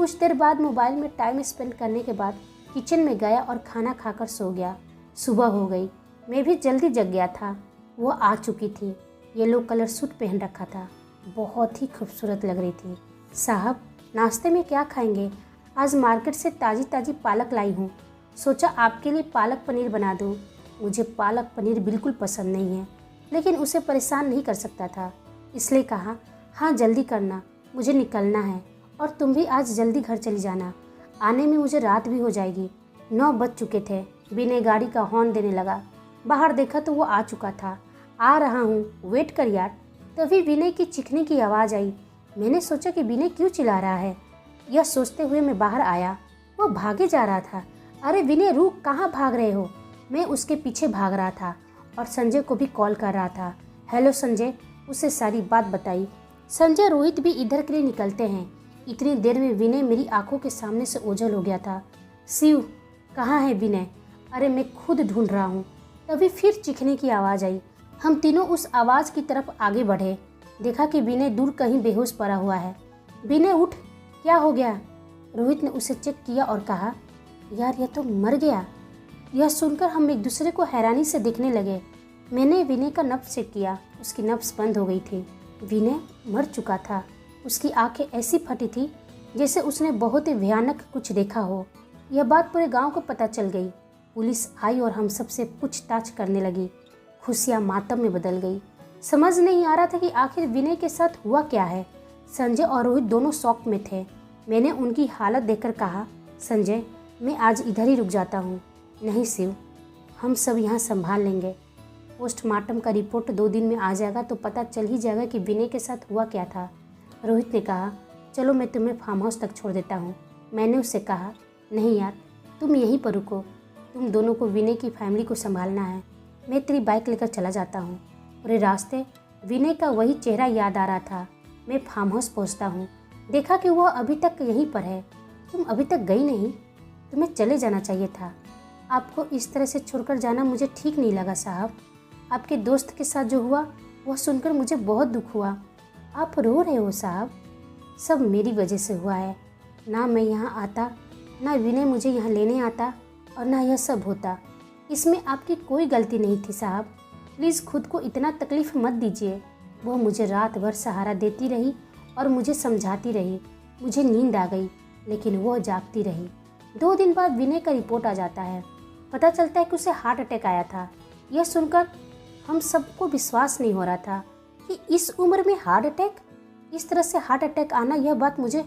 कुछ देर बाद मोबाइल में टाइम स्पेंड करने के बाद किचन में गया और खाना खाकर सो गया। सुबह हो गई, मैं भी जल्दी जग गया था। वो आ चुकी थी, येलो कलर सूट पहन रखा था, बहुत ही खूबसूरत लग रही थी। साहब, नाश्ते में क्या खाएंगे? आज मार्केट से ताज़ी ताज़ी पालक लाई हूँ, सोचा आपके लिए पालक पनीर बना दूँ। मुझे पालक पनीर बिल्कुल पसंद नहीं है, लेकिन उसे परेशान नहीं कर सकता था, इसलिए कहा हाँ जल्दी करना, मुझे निकलना है और तुम भी आज जल्दी घर चली जाना, आने में मुझे रात भी हो जाएगी। 9 बज चुके थे। विनय गाड़ी का हॉर्न देने लगा। बाहर देखा तो वो आ चुका था। आ रहा हूँ, वेट कर यार। तभी विनय की चीखने की आवाज़ आई। मैंने सोचा कि विनय क्यों चिल्ला रहा है। यह सोचते हुए मैं बाहर आया। वो भागे जा रहा था। अरे विनय रुक, कहाँ भाग रहे हो? मैं उसके पीछे भाग रहा था और संजय को भी कॉल कर रहा था। हेलो संजय, उसे सारी बात बताई। संजय रोहित भी इधर के लिए निकलते हैं। इतनी देर में विनय मेरी आंखों के सामने से ओझल हो गया था। शिव, कहाँ है विनय? अरे मैं खुद ढूंढ रहा हूँ। तभी फिर चीखने की आवाज़ आई। हम तीनों उस आवाज़ की तरफ आगे बढ़े। देखा कि विनय दूर कहीं बेहोश पड़ा हुआ है। विनय उठ, क्या हो गया? रोहित ने उसे चेक किया और कहा, यार यह तो मर गया। यह सुनकर हम एक दूसरे को हैरानी से देखने लगे। मैंने विनय का नब्ज चेक किया, उसकी नब्ज बंद हो गई थी। विनय मर चुका था। उसकी आंखें ऐसी फटी थी जैसे उसने बहुत ही भयानक कुछ देखा हो। यह बात पूरे गांव को पता चल गई। पुलिस आई और हम सबसे पूछताछ करने लगी। खुशियाँ मातम में बदल गई। समझ नहीं आ रहा था कि आखिर विनय के साथ हुआ क्या है। संजय और रोहित दोनों शॉक में थे। मैंने उनकी हालत देखकर कहा, संजय मैं आज इधर ही रुक जाता हूँ। नहीं शिव, हम सब यहाँ संभाल लेंगे। पोस्टमार्टम का रिपोर्ट 2 दिन में आ जाएगा तो पता चल ही जाएगा कि विनय के साथ हुआ क्या था। रोहित ने कहा, चलो मैं तुम्हें फार्म हाउस तक छोड़ देता हूँ। मैंने उससे कहा, नहीं यार, तुम यहीं पर रुको, तुम दोनों को विनय की फैमिली को संभालना है। मैं तेरी बाइक लेकर चला जाता हूँ। पूरे रास्ते विनय का वही चेहरा याद आ रहा था। मैं फार्म हाउस पहुँचता हूँ, देखा कि वह अभी तक यहीं पर है। तुम अभी तक गई नहीं, तुम्हें चले जाना चाहिए था। आपको इस तरह से छोड़कर जाना मुझे ठीक नहीं लगा साहब। आपके दोस्त के साथ जो हुआ वह सुनकर मुझे बहुत दुख हुआ। आप रो रहे हो साहब, सब मेरी वजह से हुआ है। ना मैं यहाँ आता, ना विनय मुझे यहाँ लेने आता और ना यह सब होता। इसमें आपकी कोई गलती नहीं थी साहब। प्लीज़ खुद को इतना तकलीफ़ मत दीजिए। वह मुझे रात भर सहारा देती रही और मुझे समझाती रही। मुझे नींद आ गई लेकिन वह जागती रही। 2 दिन बाद विनय का रिपोर्ट आ जाता है। पता चलता है कि उसे हार्ट अटैक आया था। यह सुनकर हम सबको विश्वास नहीं हो रहा था कि इस उम्र में हार्ट अटैक, इस तरह से हार्ट अटैक आना, यह बात मुझे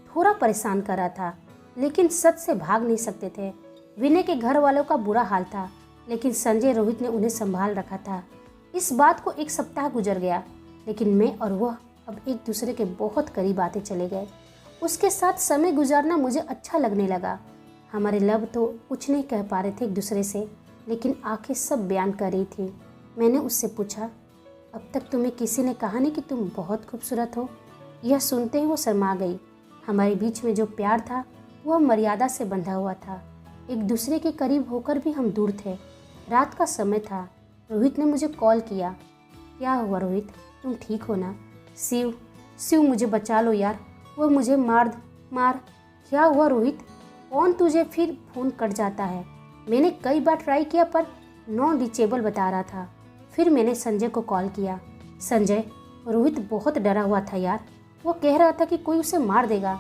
थोड़ा परेशान कर रहा था। लेकिन सच से भाग नहीं सकते थे। विनय के घर वालों का बुरा हाल था, लेकिन संजय रोहित ने उन्हें संभाल रखा था। इस बात को 1 सप्ताह गुजर गया, लेकिन मैं और वह अब एक दूसरे के बहुत करीब आते चले गए। उसके साथ समय गुजारना मुझे अच्छा लगने लगा। हमारे लब तो कुछ नहीं कह पा रहे थे एक दूसरे से, लेकिन आंखें सब बयान कर रही थी। मैंने उससे पूछा, अब तक तुम्हें किसी ने कहा नहीं कि तुम बहुत खूबसूरत हो? यह सुनते ही वो शर्मा गई। हमारे बीच में जो प्यार था वह मर्यादा से बंधा हुआ था। एक दूसरे के करीब होकर भी हम दूर थे। रात का समय था। रोहित ने मुझे कॉल किया। क्या हुआ रोहित, तुम ठीक हो ना? शिव मुझे बचा लो यार, वो मुझे मार। क्या हुआ रोहित? कौन तुझे? फिर फ़ोन कट जाता है। मैंने कई बार ट्राई किया पर नॉन रीचेबल बता रहा था। फिर मैंने संजय को कॉल किया। संजय, रोहित बहुत डरा हुआ था यार। वो कह रहा था कि कोई उसे मार देगा।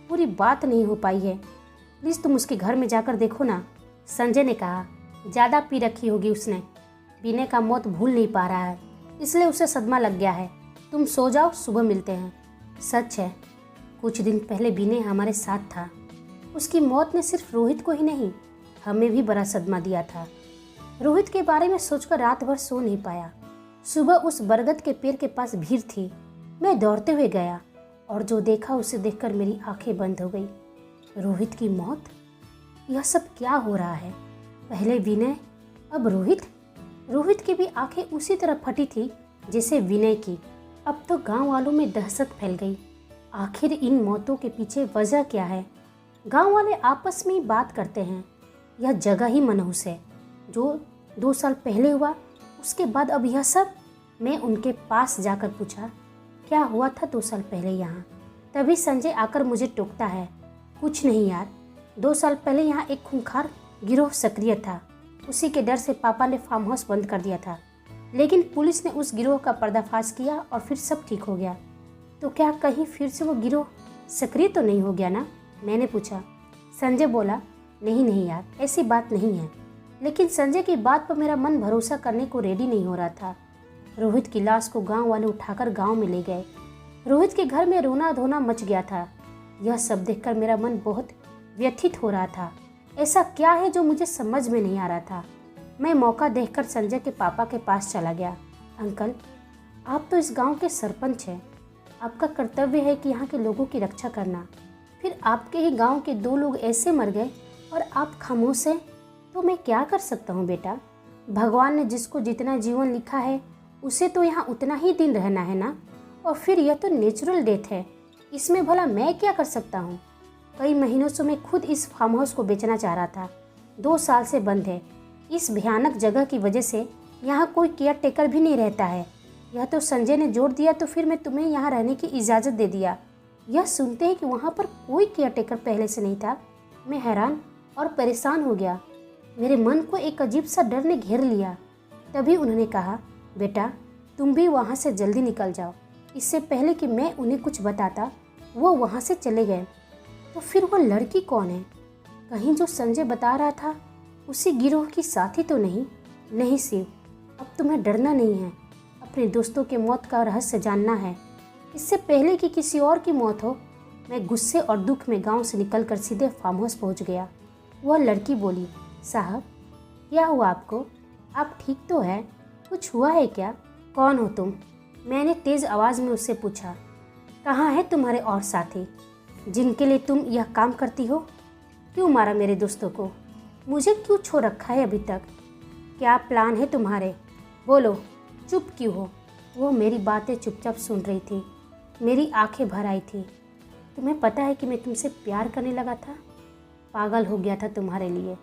पूरी बात नहीं हो पाई है, प्लीज़ तुम उसके घर में जाकर देखो ना। संजय ने कहा, ज़्यादा पी रखी होगी उसने। विनय का मौत भूल नहीं पा रहा है, इसलिए उसे सदमा लग गया है। तुम सो जाओ, सुबह मिलते हैं। सच है, कुछ दिन पहले विनय हमारे साथ था। उसकी मौत ने सिर्फ रोहित को ही नहीं, हमें भी बड़ा सदमा दिया था। रोहित के बारे में सोचकर रात भर सो नहीं पाया। सुबह उस बरगद के पेड़ के पास भीड़ थी। मैं दौड़ते हुए गया और जो देखा उसे देखकर मेरी आंखें बंद हो गई। रोहित की मौत? यह सब क्या हो रहा है? पहले विनय, अब रोहित। रोहित की भी आंखें उसी तरह फटी थी जैसे विनय की। अब तो गांव वालों में दहशत फैल गई। आखिर इन मौतों के पीछे वजह क्या है? गांव वाले आपस में ही बात करते हैं। यह जगह ही मनहूस है। जो 2 साल पहले हुआ, उसके बाद अब यह सब। मैं उनके पास जाकर पूछा, क्या हुआ था 2 साल पहले यहाँ? तभी संजय आकर मुझे टोकता है। कुछ नहीं यार, 2 साल पहले यहाँ एक खूंखार गिरोह सक्रिय था। उसी के डर से पापा ने फार्म हाउस बंद कर दिया था, लेकिन पुलिस ने उस गिरोह का पर्दाफाश किया और फिर सब ठीक हो गया। तो क्या कहीं फिर से वो गिरोह सक्रिय तो नहीं हो गया ना? मैंने पूछा। संजय बोला, नहीं नहीं यार, ऐसी बात नहीं है। लेकिन संजय की बात पर मेरा मन भरोसा करने को रेडी नहीं हो रहा था। रोहित की लाश को गांव वाले उठाकर गांव में ले गए। रोहित के घर में रोना धोना मच गया था। यह सब देखकर मेरा मन बहुत व्यथित हो रहा था। ऐसा क्या है जो मुझे समझ में नहीं आ रहा था। मैं मौका देखकर संजय के पापा के पास चला गया। अंकल, आप तो इस गांव के सरपंच हैं। आपका कर्तव्य है कि यहाँ के लोगों की रक्षा करना। फिर आपके ही गांव के 2 लोग ऐसे मर गए और आप खामोश हैं, तो मैं क्या कर सकता हूँ बेटा? भगवान ने जिसको जितना जीवन लिखा है उसे तो यहाँ उतना ही दिन रहना है ना। और फिर यह तो नेचुरल डेथ है, इसमें भला मैं क्या कर सकता हूँ? कई महीनों से मैं खुद इस फार्म हाउस को बेचना चाह रहा था। 2 साल से बंद है। इस भयानक जगह की वजह से यहाँ कोई केयर टेकर भी नहीं रहता है। यह तो संजय ने जोड़ दिया, तो फिर मैं तुम्हें यहाँ रहने की इजाज़त दे दिया। यह सुनते हैं कि वहाँ पर कोई केयर टेकर पहले से नहीं था, मैं हैरान और परेशान हो गया। मेरे मन को एक अजीब सा डर ने घेर लिया। तभी उन्होंने कहा, बेटा तुम भी वहाँ से जल्दी निकल जाओ। इससे पहले कि मैं उन्हें कुछ बताता, वो वहाँ से चले गए। तो फिर वो लड़की कौन है? कहीं जो संजय बता रहा था उसी गिरोह की साथी तो नहीं? नहीं शिव, अब तुम्हें डरना नहीं है। अपने दोस्तों के मौत का रहस्य जानना है, इससे पहले कि किसी और की मौत हो। मैं गुस्से और दुख में गांव से निकलकर सीधे फार्म हाउस पहुँच गया। वह लड़की बोली, साहब क्या हुआ आपको? आप ठीक तो है? कुछ हुआ है क्या? कौन हो तुम? मैंने तेज़ आवाज़ में उससे पूछा। कहाँ है तुम्हारे और साथी जिनके लिए तुम यह काम करती हो? क्यों मारा मेरे दोस्तों को? मुझे क्यों छोड़ रखा है अभी तक? क्या प्लान है तुम्हारे? बोलो, चुप क्यों हो? वो मेरी बातें चुपचाप सुन रही थी। मेरी आंखें भर आई थी। तुम्हें पता है कि मैं तुमसे प्यार करने लगा था? पागल हो गया था तुम्हारे लिए।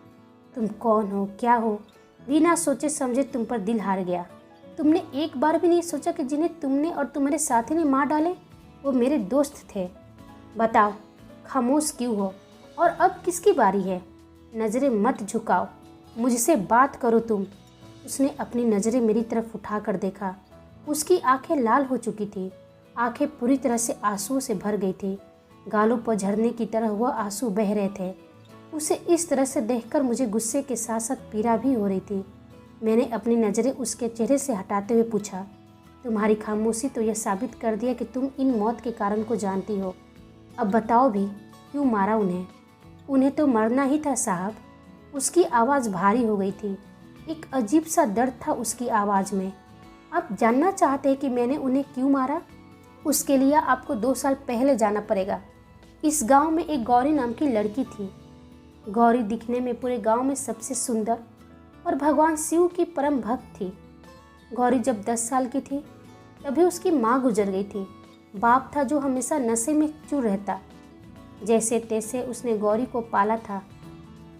तुम कौन हो, क्या हो, बिना सोचे समझे तुम पर दिल हार गया। तुमने एक बार भी नहीं सोचा कि जिन्हें तुमने और तुम्हारे साथी ने मार डाले वो मेरे दोस्त थे। बताओ, खामोश क्यों हो? और अब किसकी बारी है? नज़रें मत झुकाओ, मुझसे बात करो तुम। उसने अपनी नज़रें मेरी तरफ उठाकर देखा। उसकी आंखें लाल हो चुकी थी। आंखें पूरी तरह से आंसुओं से भर गई थी। गालों पर झरने की तरह वह आंसू बह रहे थे। उसे इस तरह से देखकर मुझे गुस्से के साथ साथ पीड़ा भी हो रही थी। मैंने अपनी नज़रें उसके चेहरे से हटाते हुए पूछा, तुम्हारी खामोशी तो यह साबित कर दिया कि तुम इन मौत के कारण को जानती हो। अब बताओ भी, क्यों मारा उन्हें? उन्हें तो मरना ही था साहब। उसकी आवाज़ भारी हो गई थी। एक अजीब सा दर्द था उसकी आवाज़ में। आप जानना चाहते हैं कि मैंने उन्हें क्यों मारा? उसके लिए आपको 2 साल पहले जाना पड़ेगा। इस गांव में एक गौरी नाम की लड़की थी। गौरी दिखने में पूरे गांव में सबसे सुंदर और भगवान शिव की परम भक्त थी। गौरी जब 10 साल की थी तभी उसकी माँ गुजर गई थी। बाप था जो हमेशा नशे में चूर रहता। जैसे तैसे उसने गौरी को पाला था,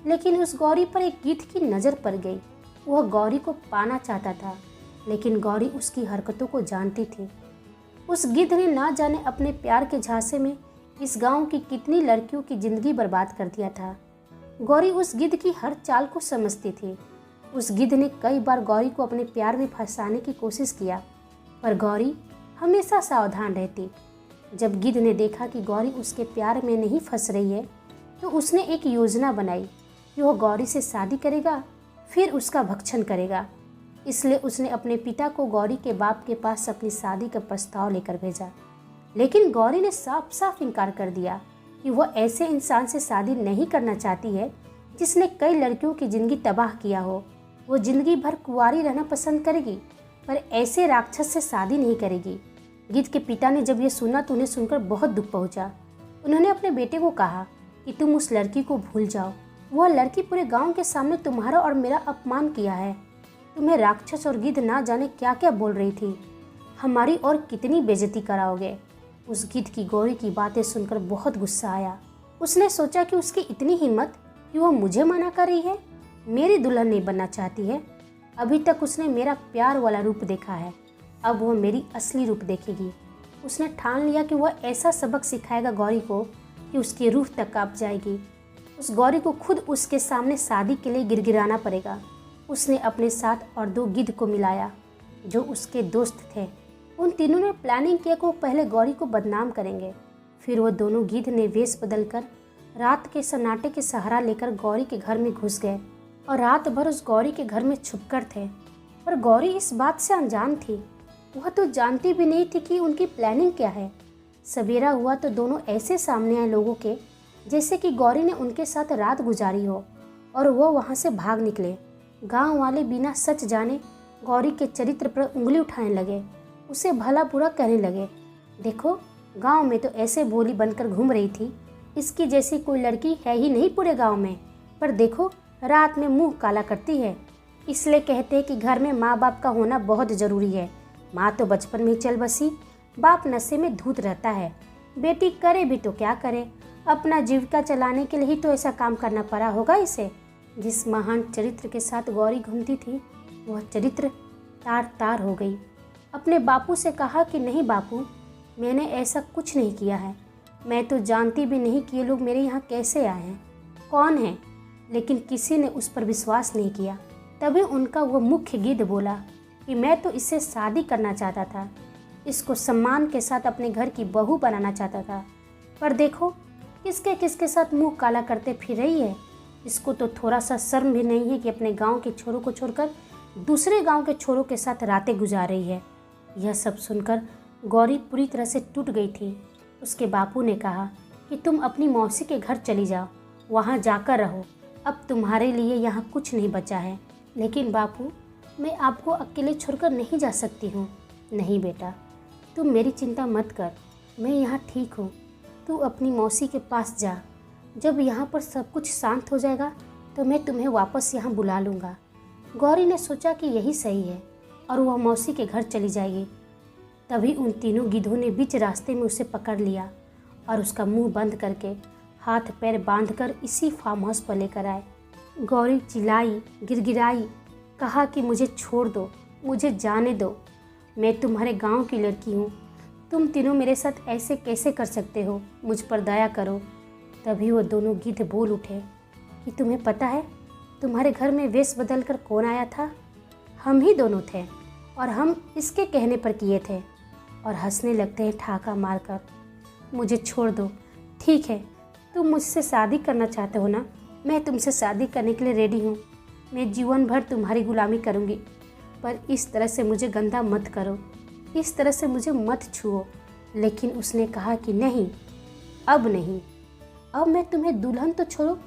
लेकिन उस गौरी पर एक गिद्ध की नज़र पड़ गई। वह गौरी को पाना चाहता था, लेकिन गौरी उसकी हरकतों को जानती थी। उस गिद्ध ने ना जाने अपने प्यार के झांसे में इस गांव की कितनी लड़कियों की जिंदगी बर्बाद कर दिया था। गौरी उस गिद्ध की हर चाल को समझती थी। उस गिद्ध ने कई बार गौरी को अपने प्यार में फंसाने की कोशिश किया, पर गौरी हमेशा सावधान रहती। जब गिद्ध ने देखा कि गौरी उसके प्यार में नहीं फंस रही है, तो उसने एक योजना बनाई कि वह गौरी से शादी करेगा, फिर उसका भक्षण करेगा। इसलिए उसने अपने पिता को गौरी के बाप के पास अपनी शादी का प्रस्ताव लेकर भेजा। लेकिन गौरी ने साफ साफ इनकार कर दिया कि वह ऐसे इंसान से शादी नहीं करना चाहती है जिसने कई लड़कियों की ज़िंदगी तबाह किया हो। वो ज़िंदगी भर कुंवारी रहना पसंद करेगी, पर ऐसे राक्षस से शादी नहीं करेगी। गिद्ध के पिता ने जब ये सुना तो उन्हें सुनकर बहुत दुख पहुंचा। उन्होंने अपने बेटे को कहा कि तुम उस लड़की को भूल जाओ। वह लड़की पूरे गांव के सामने तुम्हारा और मेरा अपमान किया है। तुम्हें राक्षस और गिद्ध ना जाने क्या क्या बोल रही थी। हमारी और कितनी बेइज्जती कराओगे। उस गिद्ध की गौरी की बातें सुनकर बहुत गुस्सा आया। उसने सोचा कि उसकी इतनी हिम्मत कि वह मुझे मना कर रही है, मेरी दुल्हन नहीं बनना चाहती है। अभी तक उसने मेरा प्यार वाला रूप देखा है, अब वह मेरी असली रूप देखेगी। उसने ठान लिया कि वह ऐसा सबक सिखाएगा गौरी को कि उसकी रूह तक कांप जाएगी। उस गौरी को खुद उसके सामने शादी के लिए गिड़गिड़ाना पड़ेगा। उसने अपने साथ और 2 गिद्ध को मिलाया जो उसके दोस्त थे। उन तीनों ने प्लानिंग किया कि वो पहले गौरी को बदनाम करेंगे। फिर वो दोनों गिद्ध ने वेश बदलकर रात के सन्नाटे के सहारा लेकर गौरी के घर में घुस गए और रात भर उस गौरी के घर में छुपकर थे। पर गौरी इस बात से अनजान थी। वह तो जानती भी नहीं थी कि उनकी प्लानिंग क्या है। सवेरा हुआ तो दोनों ऐसे सामने आए लोगों के, जैसे कि गौरी ने उनके साथ रात गुजारी हो और वो वहाँ से भाग निकले। गांव वाले बिना सच जाने गौरी के चरित्र पर उंगली उठाने लगे, उसे भला बुरा कहने लगे। देखो, गांव में तो ऐसे भोली बनकर घूम रही थी, इसकी जैसी कोई लड़की है ही नहीं पूरे गांव में। पर देखो, रात में मुंह काला करती है। इसलिए कहते हैं कि घर में माँ बाप का होना बहुत ज़रूरी है। माँ तो बचपन में ही चल बसी, बाप नशे में धूत रहता है। बेटी करे भी तो क्या करे, अपना जीविका चलाने के लिए ही तो ऐसा काम करना पड़ा होगा इसे। जिस महान चरित्र के साथ गौरी घूमती थी, वह चरित्र तार तार हो गई। अपने बापू से कहा कि नहीं बापू, मैंने ऐसा कुछ नहीं किया है। मैं तो जानती भी नहीं कि ये लोग मेरे यहाँ कैसे आए हैं, कौन हैं। लेकिन किसी ने उस पर विश्वास नहीं किया। तभी उनका वो मुख्य गिद्ध बोला कि मैं तो इससे शादी करना चाहता था, इसको सम्मान के साथ अपने घर की बहू बनाना चाहता था। पर देखो, किसके किसके साथ मुंह काला करते फिर रही है। इसको तो थोड़ा सा शर्म भी नहीं है कि अपने गांव के छोरों को छोड़कर दूसरे गांव के छोरों के साथ रातें गुजार रही है। यह सब सुनकर गौरी पूरी तरह से टूट गई थी। उसके बापू ने कहा कि तुम अपनी मौसी के घर चली जाओ, वहाँ जाकर रहो। अब तुम्हारे लिए यहाँ कुछ नहीं बचा है। लेकिन बापू, मैं आपको अकेले छोड़कर नहीं जा सकती हूँ। नहीं बेटा, तुम मेरी चिंता मत कर, मैं यहाँ ठीक हूँ। तू अपनी मौसी के पास जा। जब यहाँ पर सब कुछ शांत हो जाएगा तो मैं तुम्हें वापस यहाँ बुला लूँगा। गौरी ने सोचा कि यही सही है और वह मौसी के घर चली जाएगी। तभी उन तीनों गिद्धों ने बीच रास्ते में उसे पकड़ लिया और उसका मुंह बंद करके हाथ पैर बांधकर इसी फार्म हाउस पर लेकर आए। गौरी चिल्लाई, गिड़गिड़ाई, कहा कि मुझे छोड़ दो, मुझे जाने दो। मैं तुम्हारे गांव की लड़की हूँ, तुम तीनों मेरे साथ ऐसे कैसे कर सकते हो, मुझ पर दया करो। तभी वो दोनों गिद्ध बोल उठे कि तुम्हें पता है तुम्हारे घर में वेश बदल कर कौन आया था? हम ही दोनों थे और हम इसके कहने पर किए थे। और हंसने लगते हैं ठाका मारकर। मुझे छोड़ दो। ठीक है, तुम मुझसे शादी करना चाहते हो ना, मैं तुमसे शादी करने के लिए रेडी हूँ। मैं जीवन भर तुम्हारी गुलामी करूँगी, पर इस तरह से मुझे गंदा मत करो, इस तरह से मुझे मत छुओ। लेकिन उसने कहा कि नहीं, अब नहीं। अब मैं तुम्हें दुल्हन तो छोड़ो,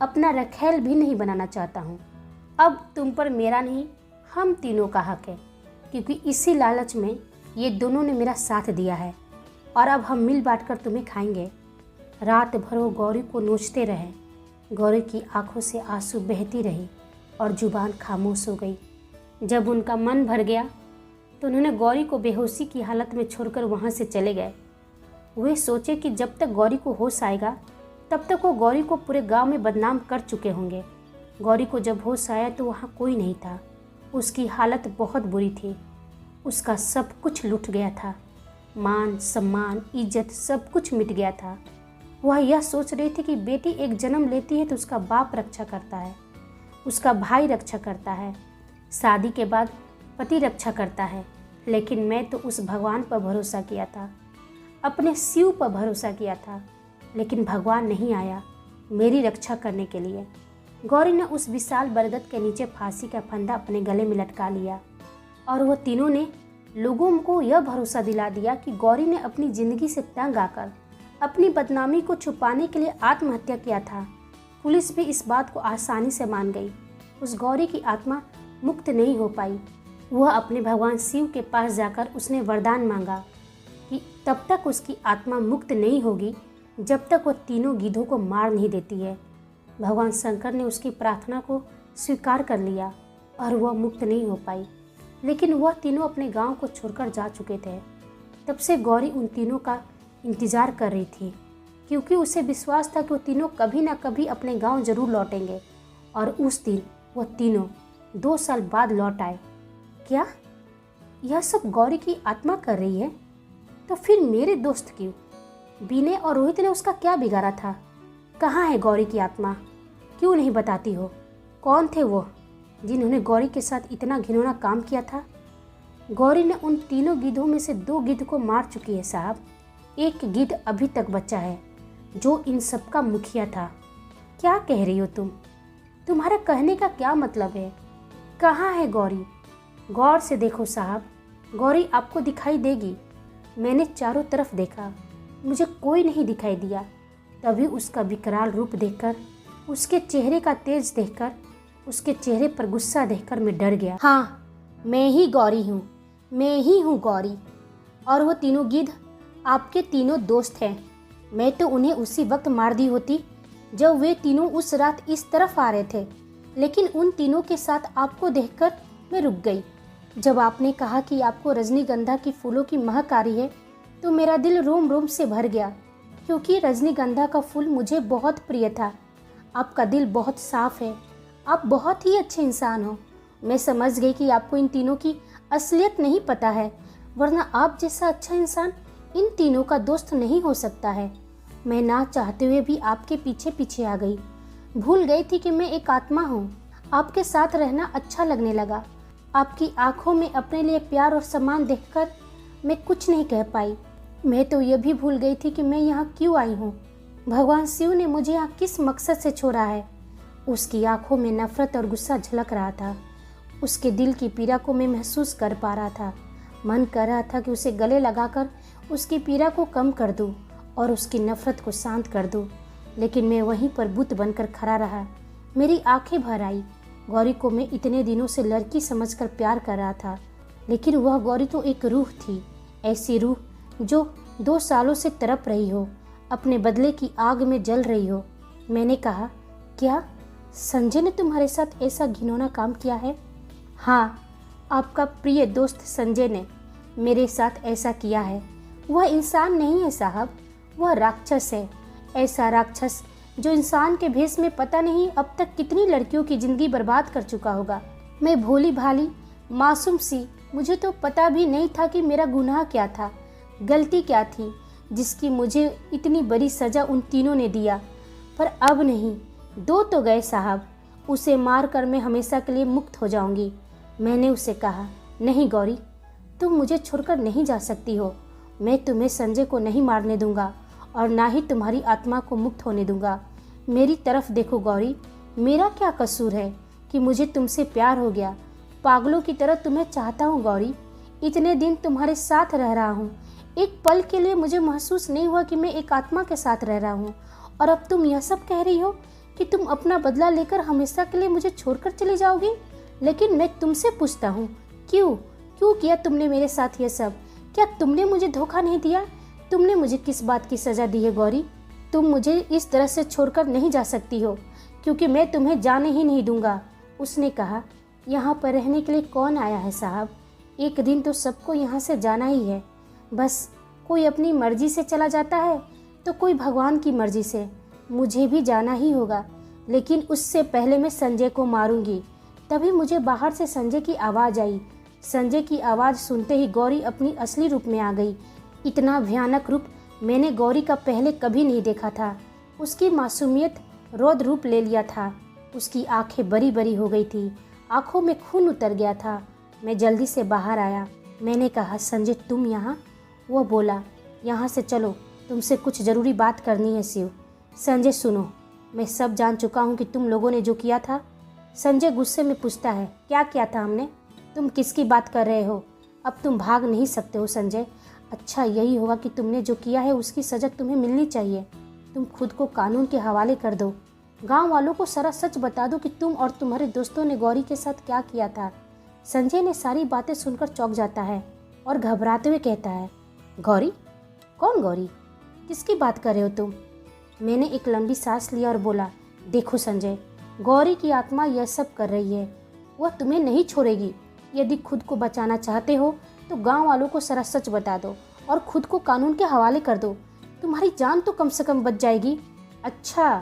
अपना रखैल भी नहीं बनाना चाहता हूँ। अब तुम पर मेरा नहीं, हम तीनों का हक है, क्योंकि इसी लालच में ये दोनों ने मेरा साथ दिया है और अब हम मिल बांट कर तुम्हें खाएंगे। रात भर वो गौरी को नोचते रहे। गौरी की आंखों से आंसू बहती रही और जुबान खामोश हो गई। जब उनका मन भर गया तो उन्होंने गौरी को बेहोशी की हालत में छोड़कर वहाँ से चले गए। वे सोचे कि जब तक गौरी को होश आएगा तब तक वो गौरी को पूरे गांव में बदनाम कर चुके होंगे। गौरी को जब होश आया तो वहाँ कोई नहीं था। उसकी हालत बहुत बुरी थी। उसका सब कुछ लुट गया था, मान सम्मान इज्जत सब कुछ मिट गया था। वह यह सोच रही थी कि बेटी एक जन्म लेती है तो उसका बाप रक्षा करता है, उसका भाई रक्षा करता है, शादी के बाद पति रक्षा करता है। लेकिन मैं तो उस भगवान पर भरोसा किया था, अपने शिव पर भरोसा किया था, लेकिन भगवान नहीं आया मेरी रक्षा करने के लिए। गौरी ने उस विशाल बरगद के नीचे फांसी का फंदा अपने गले में लटका लिया और वह तीनों ने लोगों को यह भरोसा दिला दिया कि गौरी ने अपनी ज़िंदगी से तंग आकर अपनी बदनामी को छुपाने के लिए आत्महत्या किया था। पुलिस भी इस बात को आसानी से मान गई। उस गौरी की आत्मा मुक्त नहीं हो पाई। वह अपने भगवान शिव के पास जाकर उसने वरदान मांगा कि तब तक उसकी आत्मा मुक्त नहीं होगी जब तक वह तीनों गिद्धों को मार नहीं देती है। भगवान शंकर ने उसकी प्रार्थना को स्वीकार कर लिया और वह मुक्त नहीं हो पाई। लेकिन वह तीनों अपने गांव को छोड़कर जा चुके थे। तब से गौरी उन तीनों का इंतजार कर रही थी, क्योंकि उसे विश्वास था कि वो तीनों कभी ना कभी अपने गांव जरूर लौटेंगे। और उस दिन वह तीनों 2 साल बाद लौट आए। क्या यह सब गौरी की आत्मा कर रही है? तो फिर मेरे दोस्त क्यों? विनय और रोहित ने उसका क्या बिगाड़ा था? कहाँ है गौरी की आत्मा? क्यों नहीं बताती हो? कौन थे वो जिन्होंने गौरी के साथ इतना घिनौना काम किया था? गौरी ने उन तीनों गिद्धों में से 2 गिद्ध को मार चुकी है साहब। एक गिद्ध अभी तक बचा है जो इन सब का मुखिया था। क्या कह रही हो तुम? तुम्हारा कहने का क्या मतलब है? कहाँ है गौरी? गौर से देखो साहब, गौरी आपको दिखाई देगी। मैंने चारों तरफ देखा, मुझे कोई नहीं दिखाई दिया। तभी उसका विकराल रूप देखकर, उसके चेहरे का तेज देखकर, उसके चेहरे पर गुस्सा देखकर मैं डर गया। हाँ, मैं ही गौरी हूँ, मैं ही हूँ गौरी। और वो तीनों गिद्ध आपके तीनों दोस्त हैं। मैं तो उन्हें उसी वक्त मार दी होती जब वे तीनों उस रात इस तरफ आ रहे थे, लेकिन उन तीनों के साथ आपको देखकर मैं रुक गई। जब आपने कहा कि आपको रजनीगंधा की फूलों की महक आ रही है तो मेरा दिल रोम रोम से भर गया, क्योंकि रजनीगंधा का फूल मुझे बहुत प्रिय था। आपका दिल बहुत साफ है, आप बहुत ही अच्छे इंसान हो। मैं समझ गई कि आपको इन तीनों की असलियत नहीं पता है, वरना आप जैसा अच्छा इंसान इन तीनों का दोस्त नहीं हो सकता है। मैं ना चाहते हुए भी आपके पीछे पीछे आ गई। भूल गई थी कि मैं एक आत्मा हूँ। आपके साथ रहना अच्छा लगने लगा। आपकी आंखों में अपने लिए प्यार और सम्मान देखकर मैं कुछ नहीं कह पाई। मैं तो यह भी भूल गई थी कि मैं यहाँ क्यों आई हूँ। भगवान शिव ने मुझे यहाँ किस मकसद से छोड़ा है। उसकी आंखों में नफरत और गुस्सा झलक रहा था। उसके दिल की पीड़ा को मैं महसूस कर पा रहा था। मन कर रहा था कि उसे गले लगाकर उसकी पीड़ा को कम कर दूं और उसकी नफरत को शांत कर दूं, लेकिन मैं वहीं पर बुत बनकर खड़ा रहा। मेरी आंखें भर आई। गौरी को मैं इतने दिनों से लड़की समझकर प्यार कर रहा था, लेकिन वह गौरी तो एक रूह थी, ऐसी रूह जो 2 सालों से तड़प रही हो, अपने बदले की आग में जल रही हो। मैंने कहा, क्या संजय ने तुम्हारे साथ ऐसा घिनौना काम किया है? हाँ, आपका प्रिय दोस्त संजय ने मेरे साथ ऐसा किया है। वह इंसान नहीं है साहब, वह राक्षस है। ऐसा राक्षस जो इंसान के भेष में पता नहीं अब तक कितनी लड़कियों की जिंदगी बर्बाद कर चुका होगा। मैं भोली भाली मासूम सी, मुझे तो पता भी नहीं था कि मेरा गुनाह क्या था, गलती क्या थी, जिसकी मुझे इतनी बड़ी सजा उन तीनों ने दिया। पर अब नहीं, 2 तो गए साहब, उसे मार कर मैं हमेशा के लिए मुक्त हो जाऊंगी। मैंने उसे कहा, नहीं गौरी, तुम मुझे छोड़कर नहीं जा सकती हो। मैं तुम्हें संजय को नहीं मारने दूंगा और ना ही तुम्हारी आत्मा को मुक्त होने दूंगा। मेरी तरफ देखो गौरी, मेरा क्या कसूर है कि मुझे तुमसे प्यार हो गया। पागलों की तरह तुम्हें चाहता हूँ गौरी। इतने दिन तुम्हारे साथ रह रहा हूँ, एक पल के लिए मुझे महसूस नहीं हुआ कि मैं एक आत्मा के साथ रह रहा हूँ, और अब तुम यह सब कह रही हो कि तुम अपना बदला लेकर हमेशा के लिए मुझे छोड़कर चली जाओगी। लेकिन मैं तुमसे पूछता हूँ, क्यों किया तुमने मेरे साथ ये सब? क्या तुमने मुझे धोखा नहीं दिया? तुमने मुझे किस बात की सजा दी है गौरी? तुम मुझे इस तरह से छोड़कर नहीं जा सकती हो, क्योंकि मैं तुम्हें जाने ही नहीं दूंगा। उसने कहा, यहाँ पर रहने के लिए कौन आया है साहब? एक दिन तो सबको यहाँ से जाना ही है। बस कोई अपनी मर्जी से चला जाता है तो कोई भगवान की मर्जी से। मुझे भी जाना ही होगा, लेकिन उससे पहले मैं संजय को मारूंगी। तभी मुझे बाहर से संजय की आवाज़ आई। संजय की आवाज़ सुनते ही गौरी अपनी असली रूप में आ गई। इतना भयानक रूप मैंने गौरी का पहले कभी नहीं देखा था। उसकी मासूमियत रौद्र रूप ले लिया था। उसकी आंखें बड़ी बड़ी हो गई थी, आंखों में खून उतर गया था। मैं जल्दी से बाहर आया। मैंने कहा, संजय तुम यहाँ? वो बोला, यहाँ से चलो, तुमसे कुछ ज़रूरी बात करनी है शिव। संजय सुनो, मैं सब जान चुका हूँ कि तुम लोगों ने जो किया था। संजय गुस्से में पूछता है, क्या किया था हमने? तुम किसकी बात कर रहे हो? अब तुम भाग नहीं सकते हो संजय। अच्छा यही होगा कि तुमने जो किया है उसकी सजा तुम्हें मिलनी चाहिए। तुम खुद को कानून के हवाले कर दो। गांव वालों को सारा सच बता दो कि तुम और तुम्हारे दोस्तों ने गौरी के साथ क्या किया था। संजय ने सारी बातें सुनकर चौंक जाता है और घबराते हुए कहता है, गौरी? कौन गौरी? किसकी बात कर रहे हो तुम? मैंने एक लंबी सांस लिया और बोला, देखो संजय, गौरी की आत्मा यह सब कर रही है। वह तुम्हें नहीं छोड़ेगी। यदि खुद को बचाना चाहते हो तो गांव वालों को सारा सच बता दो और खुद को कानून के हवाले कर दो। तुम्हारी जान तो कम से कम बच जाएगी। अच्छा,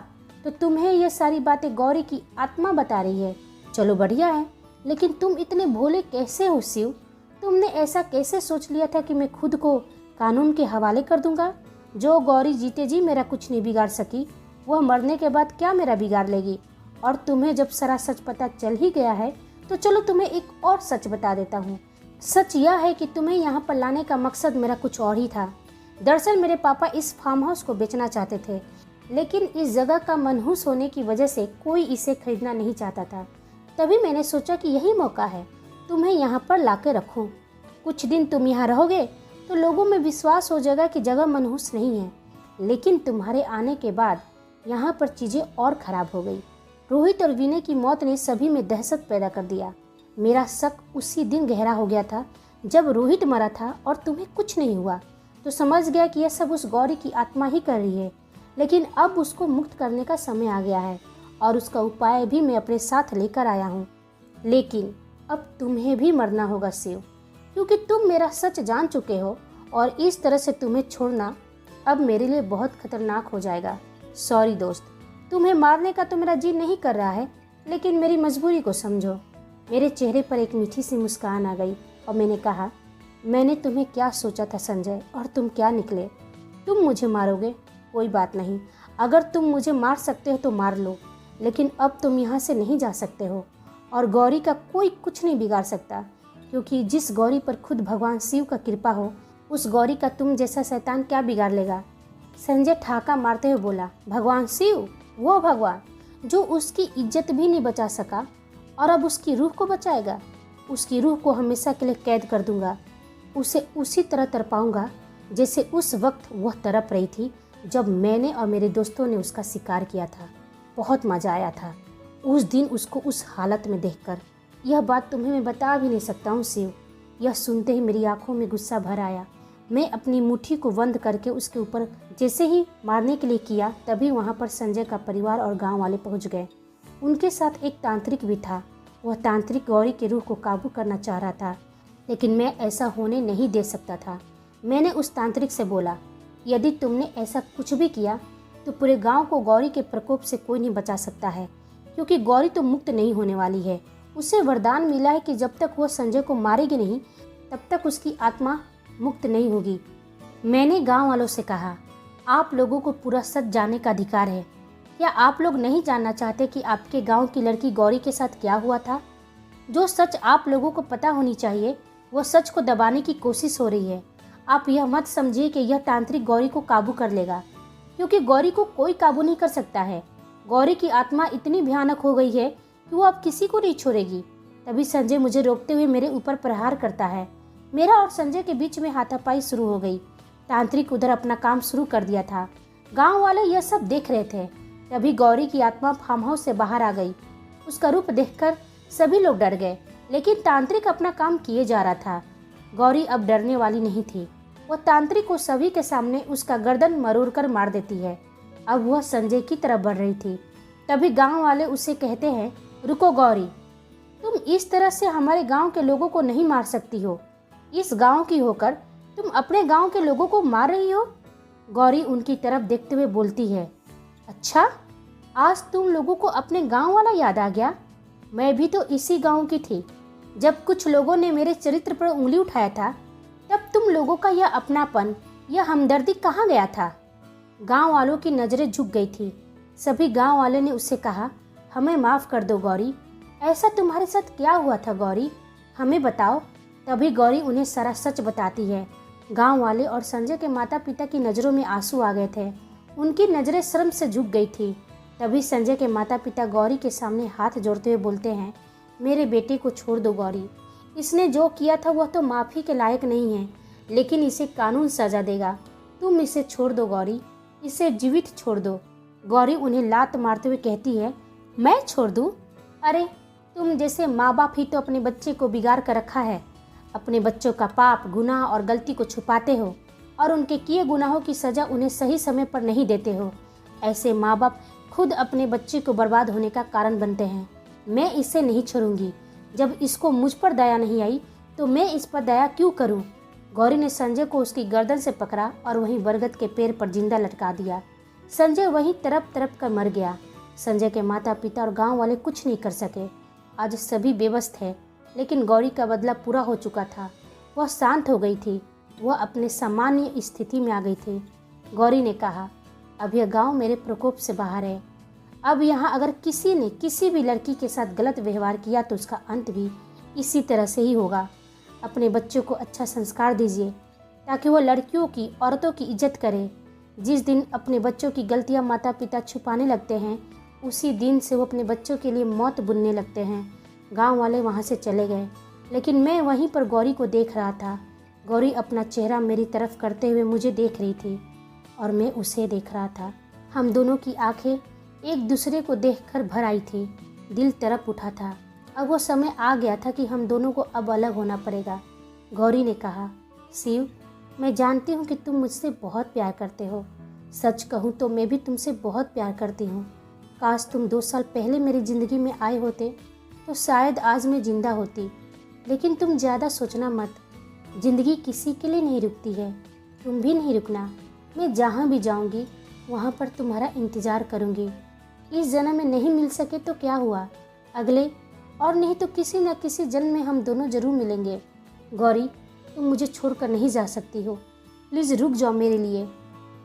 तो तुम्हें यह सारी बातें गौरी की आत्मा बता रही है। चलो बढ़िया है, लेकिन तुम इतने भोले कैसे हो शिव? तुमने ऐसा कैसे सोच लिया था कि मैं खुद को कानून के हवाले कर दूंगा? जो गौरी जीते जी मेरा कुछ नहीं बिगाड़ सकी, वह मरने के बाद क्या मेरा बिगाड़ लेगी। और तुम्हें जब सारा सच पता चल ही गया है तो चलो तुम्हें एक और सच बता देता हूँ। सच यह है कि तुम्हें यहाँ पर लाने का मकसद मेरा कुछ और ही था। दरअसल मेरे पापा इस फार्म हाउस को बेचना चाहते थे, लेकिन इस जगह का मनहूस होने की वजह से कोई इसे खरीदना नहीं चाहता था। तभी मैंने सोचा कि यही मौका है, तुम्हें यहाँ पर लाके रखूं। कुछ दिन तुम यहाँ रहोगे तो लोगों में विश्वास हो जाएगा कि जगह मनहूस नहीं है। लेकिन तुम्हारे आने के बाद यहाँ पर चीज़ें और ख़राब हो गई। रोहित और विनय की मौत ने सभी में दहशत पैदा कर दिया। मेरा शक उसी दिन गहरा हो गया था जब रोहित मरा था और तुम्हें कुछ नहीं हुआ, तो समझ गया कि यह सब उस गौरी की आत्मा ही कर रही है। लेकिन अब उसको मुक्त करने का समय आ गया है और उसका उपाय भी मैं अपने साथ लेकर आया हूँ। लेकिन अब तुम्हें भी मरना होगा शिव, क्योंकि तुम मेरा सच जान चुके हो और इस तरह से तुम्हें छोड़ना अब मेरे लिए बहुत खतरनाक हो जाएगा। सॉरी दोस्त, तुम्हें मारने का तो मेरा जी नहीं कर रहा है, लेकिन मेरी मजबूरी को समझो। मेरे चेहरे पर एक मीठी सी मुस्कान आ गई और मैंने कहा, मैंने तुम्हें क्या सोचा था संजय, और तुम क्या निकले। तुम मुझे मारोगे, कोई बात नहीं। अगर तुम मुझे मार सकते हो तो मार लो, लेकिन अब तुम यहाँ से नहीं जा सकते हो और गौरी का कोई कुछ नहीं बिगाड़ सकता, क्योंकि जिस गौरी पर खुद भगवान शिव का कृपा हो, उस गौरी का तुम जैसा शैतान क्या बिगाड़ लेगा। संजय ठाका मारते हुए बोला, भगवान शिव, वो भगवान जो उसकी इज्जत भी नहीं बचा सका और अब उसकी रूह को बचाएगा। उसकी रूह को हमेशा के लिए कैद कर दूंगा, उसे उसी तरह तड़पाऊंगा जैसे उस वक्त वह तड़प रही थी जब मैंने और मेरे दोस्तों ने उसका शिकार किया था। बहुत मज़ा आया था उस दिन उसको उस हालत में देखकर। यह बात तुम्हें मैं बता भी नहीं सकता हूँ शिव। यह सुनते ही मेरी आंखों में गुस्सा भर आया। मैं अपनी मुट्ठी को बंद करके उसके ऊपर जैसे ही मारने के लिए किया, तभी वहाँ पर संजय का परिवार और गांव वाले पहुँच गए। उनके साथ एक तांत्रिक भी था। वह तांत्रिक गौरी की रूह को काबू करना चाह रहा था, लेकिन मैं ऐसा होने नहीं दे सकता था। मैंने उस तांत्रिक से बोला, यदि तुमने ऐसा कुछ भी किया तो पूरे गांव को गौरी के प्रकोप से कोई नहीं बचा सकता है, क्योंकि गौरी तो मुक्त नहीं होने वाली है। उसे वरदान मिला है कि जब तक वह संजय को मारेगी नहीं, तब तक उसकी आत्मा मुक्त नहीं होगी। मैंने गांव वालों से कहा, आप लोगों को पूरा सच जानने का अधिकार है। क्या आप लोग नहीं जानना चाहते कि आपके गांव की लड़की गौरी के साथ क्या हुआ था? जो सच आप लोगों को पता होनी चाहिए, वह सच को दबाने की कोशिश हो रही है। आप यह मत समझिए कि यह तांत्रिक गौरी को काबू कर लेगा, क्योंकि गौरी को कोई काबू नहीं कर सकता है। गौरी की आत्मा इतनी भयानक हो गई है कि वो अब किसी को नहीं छोड़ेगी। तभी संजय मुझे रोकते हुए मेरे ऊपर प्रहार करता है। मेरा और संजय के बीच में हाथापाई शुरू हो गई। तांत्रिक उधर अपना काम शुरू कर दिया था। गांव वाले यह सब देख रहे थे। तभी गौरी की आत्मा फार्म हाउस से बाहर आ गई। उसका रूप देखकर सभी लोग डर गए, लेकिन तांत्रिक अपना काम किए जा रहा था। गौरी अब डरने वाली नहीं थी। वह तांत्रिक को सभी के सामने उसका गर्दन मरोड़कर मार देती है। अब वह संजय की तरफ बढ़ रही थी। तभी गांव वाले उसे कहते हैं, रुको गौरी, तुम इस तरह से हमारे गांव के लोगों को नहीं मार सकती हो। इस गांव की होकर तुम अपने गांव के लोगों को मार रही हो। गौरी उनकी तरफ देखते हुए बोलती है, अच्छा, आज तुम लोगों को अपने गांव वाला याद आ गया। मैं भी तो इसी गांव की थी। जब कुछ लोगों ने मेरे चरित्र पर उंगली उठाया था, तब तुम लोगों का यह अपनापन, यह हमदर्दी कहाँ गया था? गांव वालों की नजरें झुक गई थी। सभी गांव वाले ने उससे कहा, हमें माफ कर दो गौरी, ऐसा तुम्हारे साथ क्या हुआ था गौरी, हमें बताओ। तभी गौरी उन्हें सारा सच बताती है। गांव वाले और संजय के माता पिता की नज़रों में आंसू आ गए थे। उनकी नज़रें शर्म से झुक गई थी। तभी संजय के माता पिता गौरी के सामने हाथ जोड़ते हुए बोलते हैं, मेरे बेटे को छोड़ दो गौरी, इसने जो किया था वह तो माफ़ी के लायक नहीं है, लेकिन इसे कानून सजा देगा। तुम इसे छोड़ दो गौरी, इसे जीवित छोड़ दो। गौरी उन्हें लात मारते हुए कहती है, मैं छोड़ दूँ? अरे तुम जैसे माँ बाप ही तो अपने बच्चे को बिगाड़ कर रखा है। अपने बच्चों का पाप, गुनाह और गलती को छुपाते हो और उनके किए गुनाहों की सज़ा उन्हें सही समय पर नहीं देते हो। ऐसे माँ बाप खुद अपने बच्चे को बर्बाद होने का कारण बनते हैं। मैं इसे नहीं छोड़ूंगी। जब इसको मुझ पर दया नहीं आई तो मैं इस पर दया क्यों करूं? गौरी ने संजय को उसकी गर्दन से पकड़ा और वहीं बरगद के पेड़ पर जिंदा लटका दिया। संजय वहीं तड़प तड़प कर मर गया। संजय के माता पिता और गांव वाले कुछ नहीं कर सके। आज सभी बेबस थे, लेकिन गौरी का बदला पूरा हो चुका था। वह शांत हो गई थी। वह अपने सामान्य स्थिति में आ गई थी। गौरी ने कहा, अब यह गांव मेरे प्रकोप से बाहर है। अब यहाँ अगर किसी ने किसी भी लड़की के साथ गलत व्यवहार किया तो उसका अंत भी इसी तरह से ही होगा। अपने बच्चों को अच्छा संस्कार दीजिए ताकि वो लड़कियों की, औरतों की इज्जत करे। जिस दिन अपने बच्चों की गलतियाँ माता पिता छुपाने लगते हैं, उसी दिन से वो अपने बच्चों के लिए मौत बुनने लगते हैं। गांव वाले वहाँ से चले गए, लेकिन मैं वहीं पर गौरी को देख रहा था। गौरी अपना चेहरा मेरी तरफ करते हुए मुझे देख रही थी और मैं उसे देख रहा था। हम दोनों की आंखें एक दूसरे को देखकर भर आई थी। दिल तड़प उठा था। अब वो समय आ गया था कि हम दोनों को अब अलग होना पड़ेगा। गौरी ने कहा, शिव, मैं जानती हूँ कि तुम मुझसे बहुत प्यार करते हो। सच कहूँ तो मैं भी तुमसे बहुत प्यार करती हूँ। काश तुम 2 साल पहले मेरी ज़िंदगी में आए होते तो शायद आज मैं जिंदा होती। लेकिन तुम ज़्यादा सोचना मत। ज़िंदगी किसी के लिए नहीं रुकती है, तुम भी नहीं रुकना। मैं जहाँ भी जाऊँगी वहाँ पर तुम्हारा इंतज़ार करूँगी। इस जन्म में नहीं मिल सके तो क्या हुआ, अगले और नहीं तो किसी न किसी जन्म में हम दोनों जरूर मिलेंगे। गौरी, तुम मुझे छोड़कर नहीं जा सकती हो। प्लीज़ रुक जाओ मेरे लिए।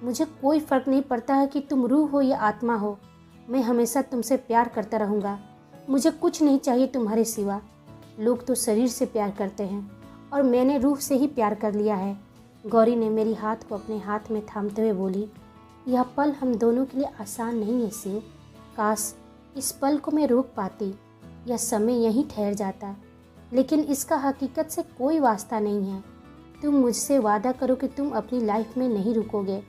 मुझे कोई फ़र्क नहीं पड़ता है कि तुम रूह हो या आत्मा हो। मैं हमेशा तुमसे प्यार करता रहूँगा। मुझे कुछ नहीं चाहिए तुम्हारे सिवा। लोग तो शरीर से प्यार करते हैं और मैंने रूह से ही प्यार कर लिया है। गौरी ने मेरी हाथ को अपने हाथ में थामते हुए बोली, यह पल हम दोनों के लिए आसान नहीं है शिव। काश इस पल को मैं रोक पाती, यह समय यहीं ठहर जाता, लेकिन इसका हकीकत से कोई वास्ता नहीं है। तुम मुझसे वादा करो कि तुम अपनी लाइफ में नहीं रुकोगे,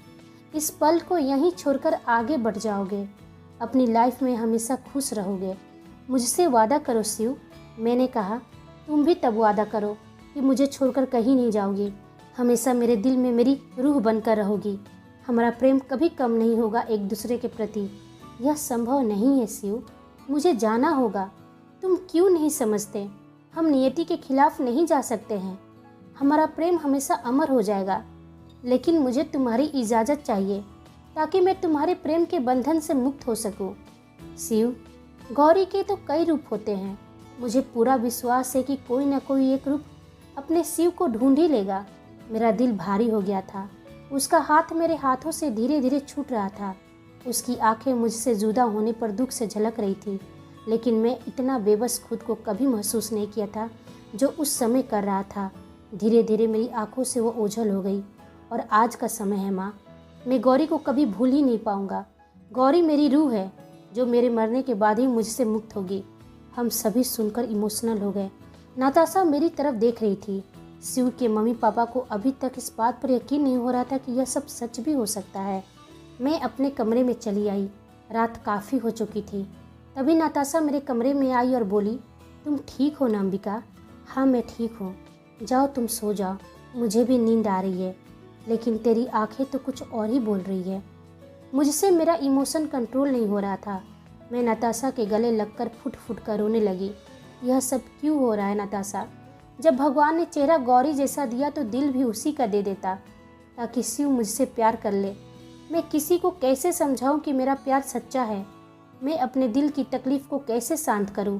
इस पल को यहीं छोड़कर आगे बढ़ जाओगे, अपनी लाइफ में हमेशा खुश रहोगे। मुझसे वादा करो शिव। मैंने कहा, तुम भी तब वादा करो कि मुझे छोड़कर कहीं नहीं जाओगी, हमेशा मेरे दिल में मेरी रूह बनकर रहोगी। हमारा प्रेम कभी कम नहीं होगा एक दूसरे के प्रति। यह संभव नहीं है शिव, मुझे जाना होगा। तुम क्यों नहीं समझते? हम नियति के खिलाफ नहीं जा सकते हैं। हमारा प्रेम हमेशा अमर हो जाएगा, लेकिन मुझे तुम्हारी इजाज़त चाहिए ताकि मैं तुम्हारे प्रेम के बंधन से मुक्त हो सकूं। शिव, गौरी के तो कई रूप होते हैं। मुझे पूरा विश्वास है कि कोई न कोई एक रूप अपने शिव को ढूंढ ही लेगा। मेरा दिल भारी हो गया था। उसका हाथ मेरे हाथों से धीरे धीरे छूट रहा था। उसकी आंखें मुझसे जुदा होने पर दुख से झलक रही थी, लेकिन मैं इतना बेबस खुद को कभी महसूस नहीं किया था जो उस समय कर रहा था। धीरे धीरे मेरी आंखों से वो ओझल हो गई और आज का समय है माँ, मैं गौरी को कभी भूल ही नहीं पाऊंगा। गौरी मेरी रूह है जो मेरे मरने के बाद ही मुझसे मुक्त होगी। हम सभी सुनकर इमोशनल हो गए। नाताशा मेरी तरफ देख रही थी। शिव के मम्मी पापा को अभी तक इस बात पर यकीन नहीं हो रहा था कि यह सब सच भी हो सकता है। मैं अपने कमरे में चली आई। रात काफ़ी हो चुकी थी। तभी नाताशा मेरे कमरे में आई और बोली, तुम ठीक हो ना अंबिका? हाँ मैं ठीक हूँ, जाओ तुम सो जाओ, मुझे भी नींद आ रही है। लेकिन तेरी आंखें तो कुछ और ही बोल रही है। मुझसे मेरा इमोशन कंट्रोल नहीं हो रहा था। मैं नाताशा के गले लगकर फुट फुट कर रोने लगी। यह सब क्यों हो रहा है नाताशा? जब भगवान ने चेहरा गौरी जैसा दिया तो दिल भी उसी का दे देता ताकि शिव मुझसे प्यार कर ले। मैं किसी को कैसे समझाऊं कि मेरा प्यार सच्चा है? मैं अपने दिल की तकलीफ को कैसे शांत करूं?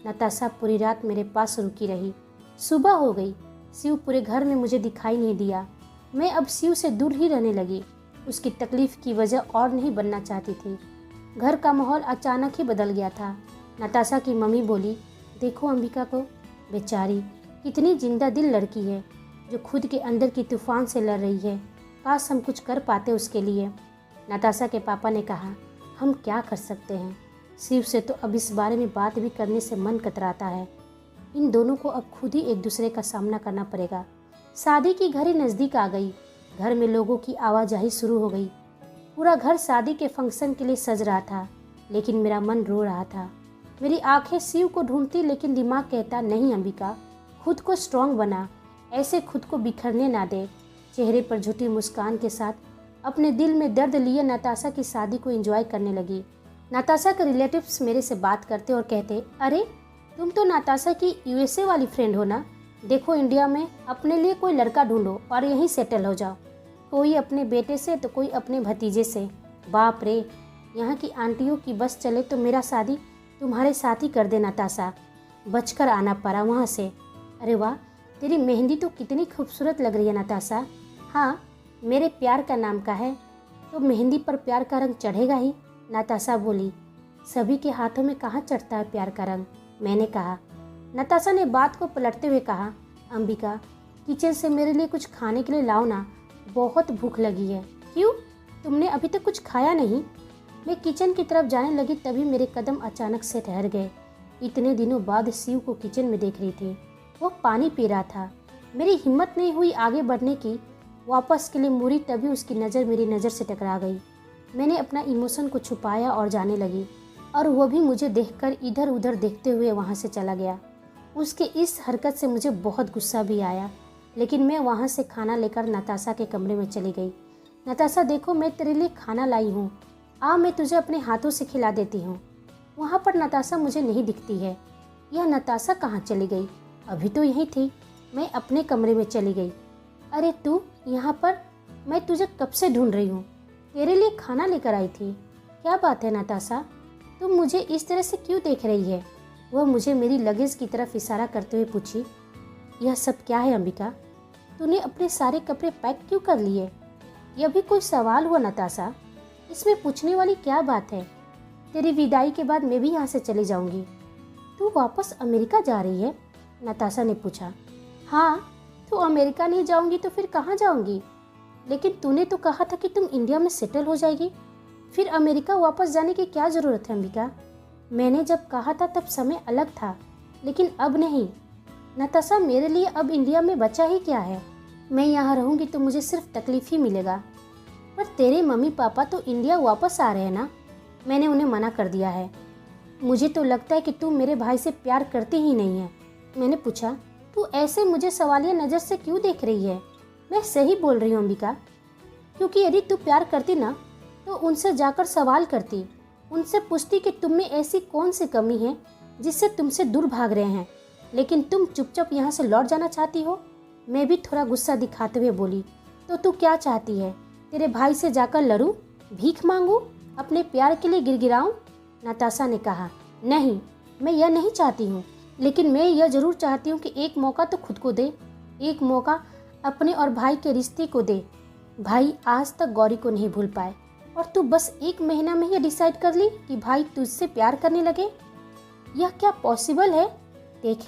नाताशा पूरी रात मेरे पास रुकी रही। सुबह हो गई। शिव पूरे घर में मुझे दिखाई नहीं दिया। मैं अब शिव से दूर ही रहने लगी। उसकी तकलीफ की वजह और नहीं बनना चाहती थी। घर का माहौल अचानक ही बदल गया था। नाताशा की मम्मी बोली, देखो अंबिका को, बेचारी कितनी जिंदा दिल लड़की है जो खुद के अंदर की तूफान से लड़ रही है। काश हम कुछ कर पाते उसके लिए। नाताशा के पापा ने कहा, हम क्या कर सकते हैं? शिव से तो अब इस बारे में बात भी करने से मन कतराता है। इन दोनों को अब खुद ही एक दूसरे का सामना करना पड़ेगा। शादी की घड़ी नज़दीक आ गई। घर में लोगों की आवाजाही शुरू हो गई। पूरा घर शादी के फंक्शन के लिए सज रहा था, लेकिन मेरा मन रो रहा था। मेरी आंखें शिव को ढूंढती, लेकिन दिमाग कहता, नहीं अंबिका, खुद को स्ट्रांग बना, ऐसे खुद को बिखरने ना दे। चेहरे पर झूठी मुस्कान के साथ अपने दिल में दर्द लिए नाताशा की शादी को एंजॉय करने लगी। नाताशा के रिलेटिव्स मेरे से बात करते और कहते, अरे तुम तो नाताशा की यूएसए वाली फ्रेंड हो ना? देखो इंडिया में अपने लिए कोई लड़का ढूंढो और यहीं सेटल हो जाओ। कोई अपने बेटे से तो कोई अपने भतीजे से। बाप रे, यहाँ की आंटियों की बस चले तो मेरा शादी तुम्हारे साथ ही कर दे नाताशा। बचकर आना पड़ा वहाँ से। अरे वाह, तेरी मेहंदी तो कितनी खूबसूरत लग रही है नाताशा। हाँ, मेरे प्यार का नाम का है। तो मेहंदी पर प्यार का रंग चढ़ेगा ही। नताशा बोली, सभी के हाथों में कहाँ चढ़ता है प्यार का रंग, मैंने कहा। नताशा ने बात को पलटते हुए कहा, अंबिका, किचन से मेरे लिए कुछ खाने के लिए लाओ ना, बहुत भूख लगी है। क्यों, तुमने अभी तक कुछ खाया नहीं? मैं किचन की तरफ जाने लगी तभी मेरे कदम अचानक से ठहर गए। इतने दिनों बाद शिव को किचन में देख रही थी। वो पानी पी रहा था। मेरी हिम्मत नहीं हुई आगे बढ़ने की। वापस के लिए मुड़ी तभी उसकी नज़र मेरी नज़र से टकरा गई। मैंने अपना इमोशन को छुपाया और जाने लगी, और वो भी मुझे देखकर इधर उधर देखते हुए वहाँ से चला गया। उसके इस हरकत से मुझे बहुत गुस्सा भी आया, लेकिन मैं वहाँ से खाना लेकर नताशा के कमरे में चली गई। नताशा, देखो मैं तेरे लिए खाना लाई हूँ, आ मैं तुझे अपने हाथों से खिला देती हूँ। वहाँ पर नताशा मुझे नहीं दिखती है। यह नताशा कहाँ चली गई? अभी तो यहीं थी। मैं अपने कमरे में चली गई। अरे तू यहाँ पर? मैं तुझे कब से ढूंढ रही हूँ, तेरे लिए खाना लेकर आई थी। क्या बात है नताशा, तुम मुझे इस तरह से क्यों देख रही है? वह मुझे मेरी लगेज की तरफ इशारा करते हुए पूछी। यह सब क्या है अंबिका? तूने अपने सारे कपड़े पैक क्यों कर लिए? यह भी कोई सवाल हुआ नताशा? इसमें पूछने वाली क्या बात है? तेरी विदाई के बाद मैं भी यहाँ से चली जाऊँगी। तू वापस अमेरिका जा रही है? नताशा ने पूछा। हाँ, तू अमेरिका नहीं जाऊँगी तो फिर कहाँ जाऊँगी? लेकिन तूने तो कहा था कि तुम इंडिया में सेटल हो जाएगी, फिर अमेरिका वापस जाने की क्या ज़रूरत है अंबिका? मैंने जब कहा था तब समय अलग था, लेकिन अब नहीं। नताशा, मेरे लिए अब इंडिया में बचा ही क्या है? मैं यहाँ रहूँगी तो मुझे सिर्फ तकलीफ ही मिलेगा। पर तेरे मम्मी पापा तो इंडिया वापस आ रहे हैं ना? मैंने उन्हें मना कर दिया है। मुझे तो लगता है कि तू मेरे भाई से प्यार करती ही नहीं है। मैंने पूछा, तू ऐसे मुझे सवालिया नज़र से क्यों देख रही है? मैं सही बोल रही हूँ अंबिका, क्योंकि यदि तू प्यार करती ना तो उनसे जाकर सवाल करती, उनसे पूछती कि तुम में ऐसी कौन सी कमी है जिससे तुमसे दूर भाग रहे हैं, लेकिन तुम चुपचाप यहाँ से लौट जाना चाहती हो। मैं भी थोड़ा गुस्सा दिखाते हुए बोली, तो तू क्या चाहती है? तेरे भाई से जाकर लड़ूं, भीख मांगूं, अपने प्यार के लिए गिड़गिड़ाऊं? नताशा ने कहा, नहीं, मैं यह नहीं चाहती हूँ, लेकिन मैं यह जरूर चाहती हूँ कि एक मौका तो खुद को दे, एक मौका अपने और भाई के रिश्ते को दे। भाई आज तक गौरी को नहीं भूल पाए, और तू बस 1 महीना में ही डिसाइड कर ली कि भाई तुझसे प्यार करने लगे? यह क्या पॉसिबल है? देख,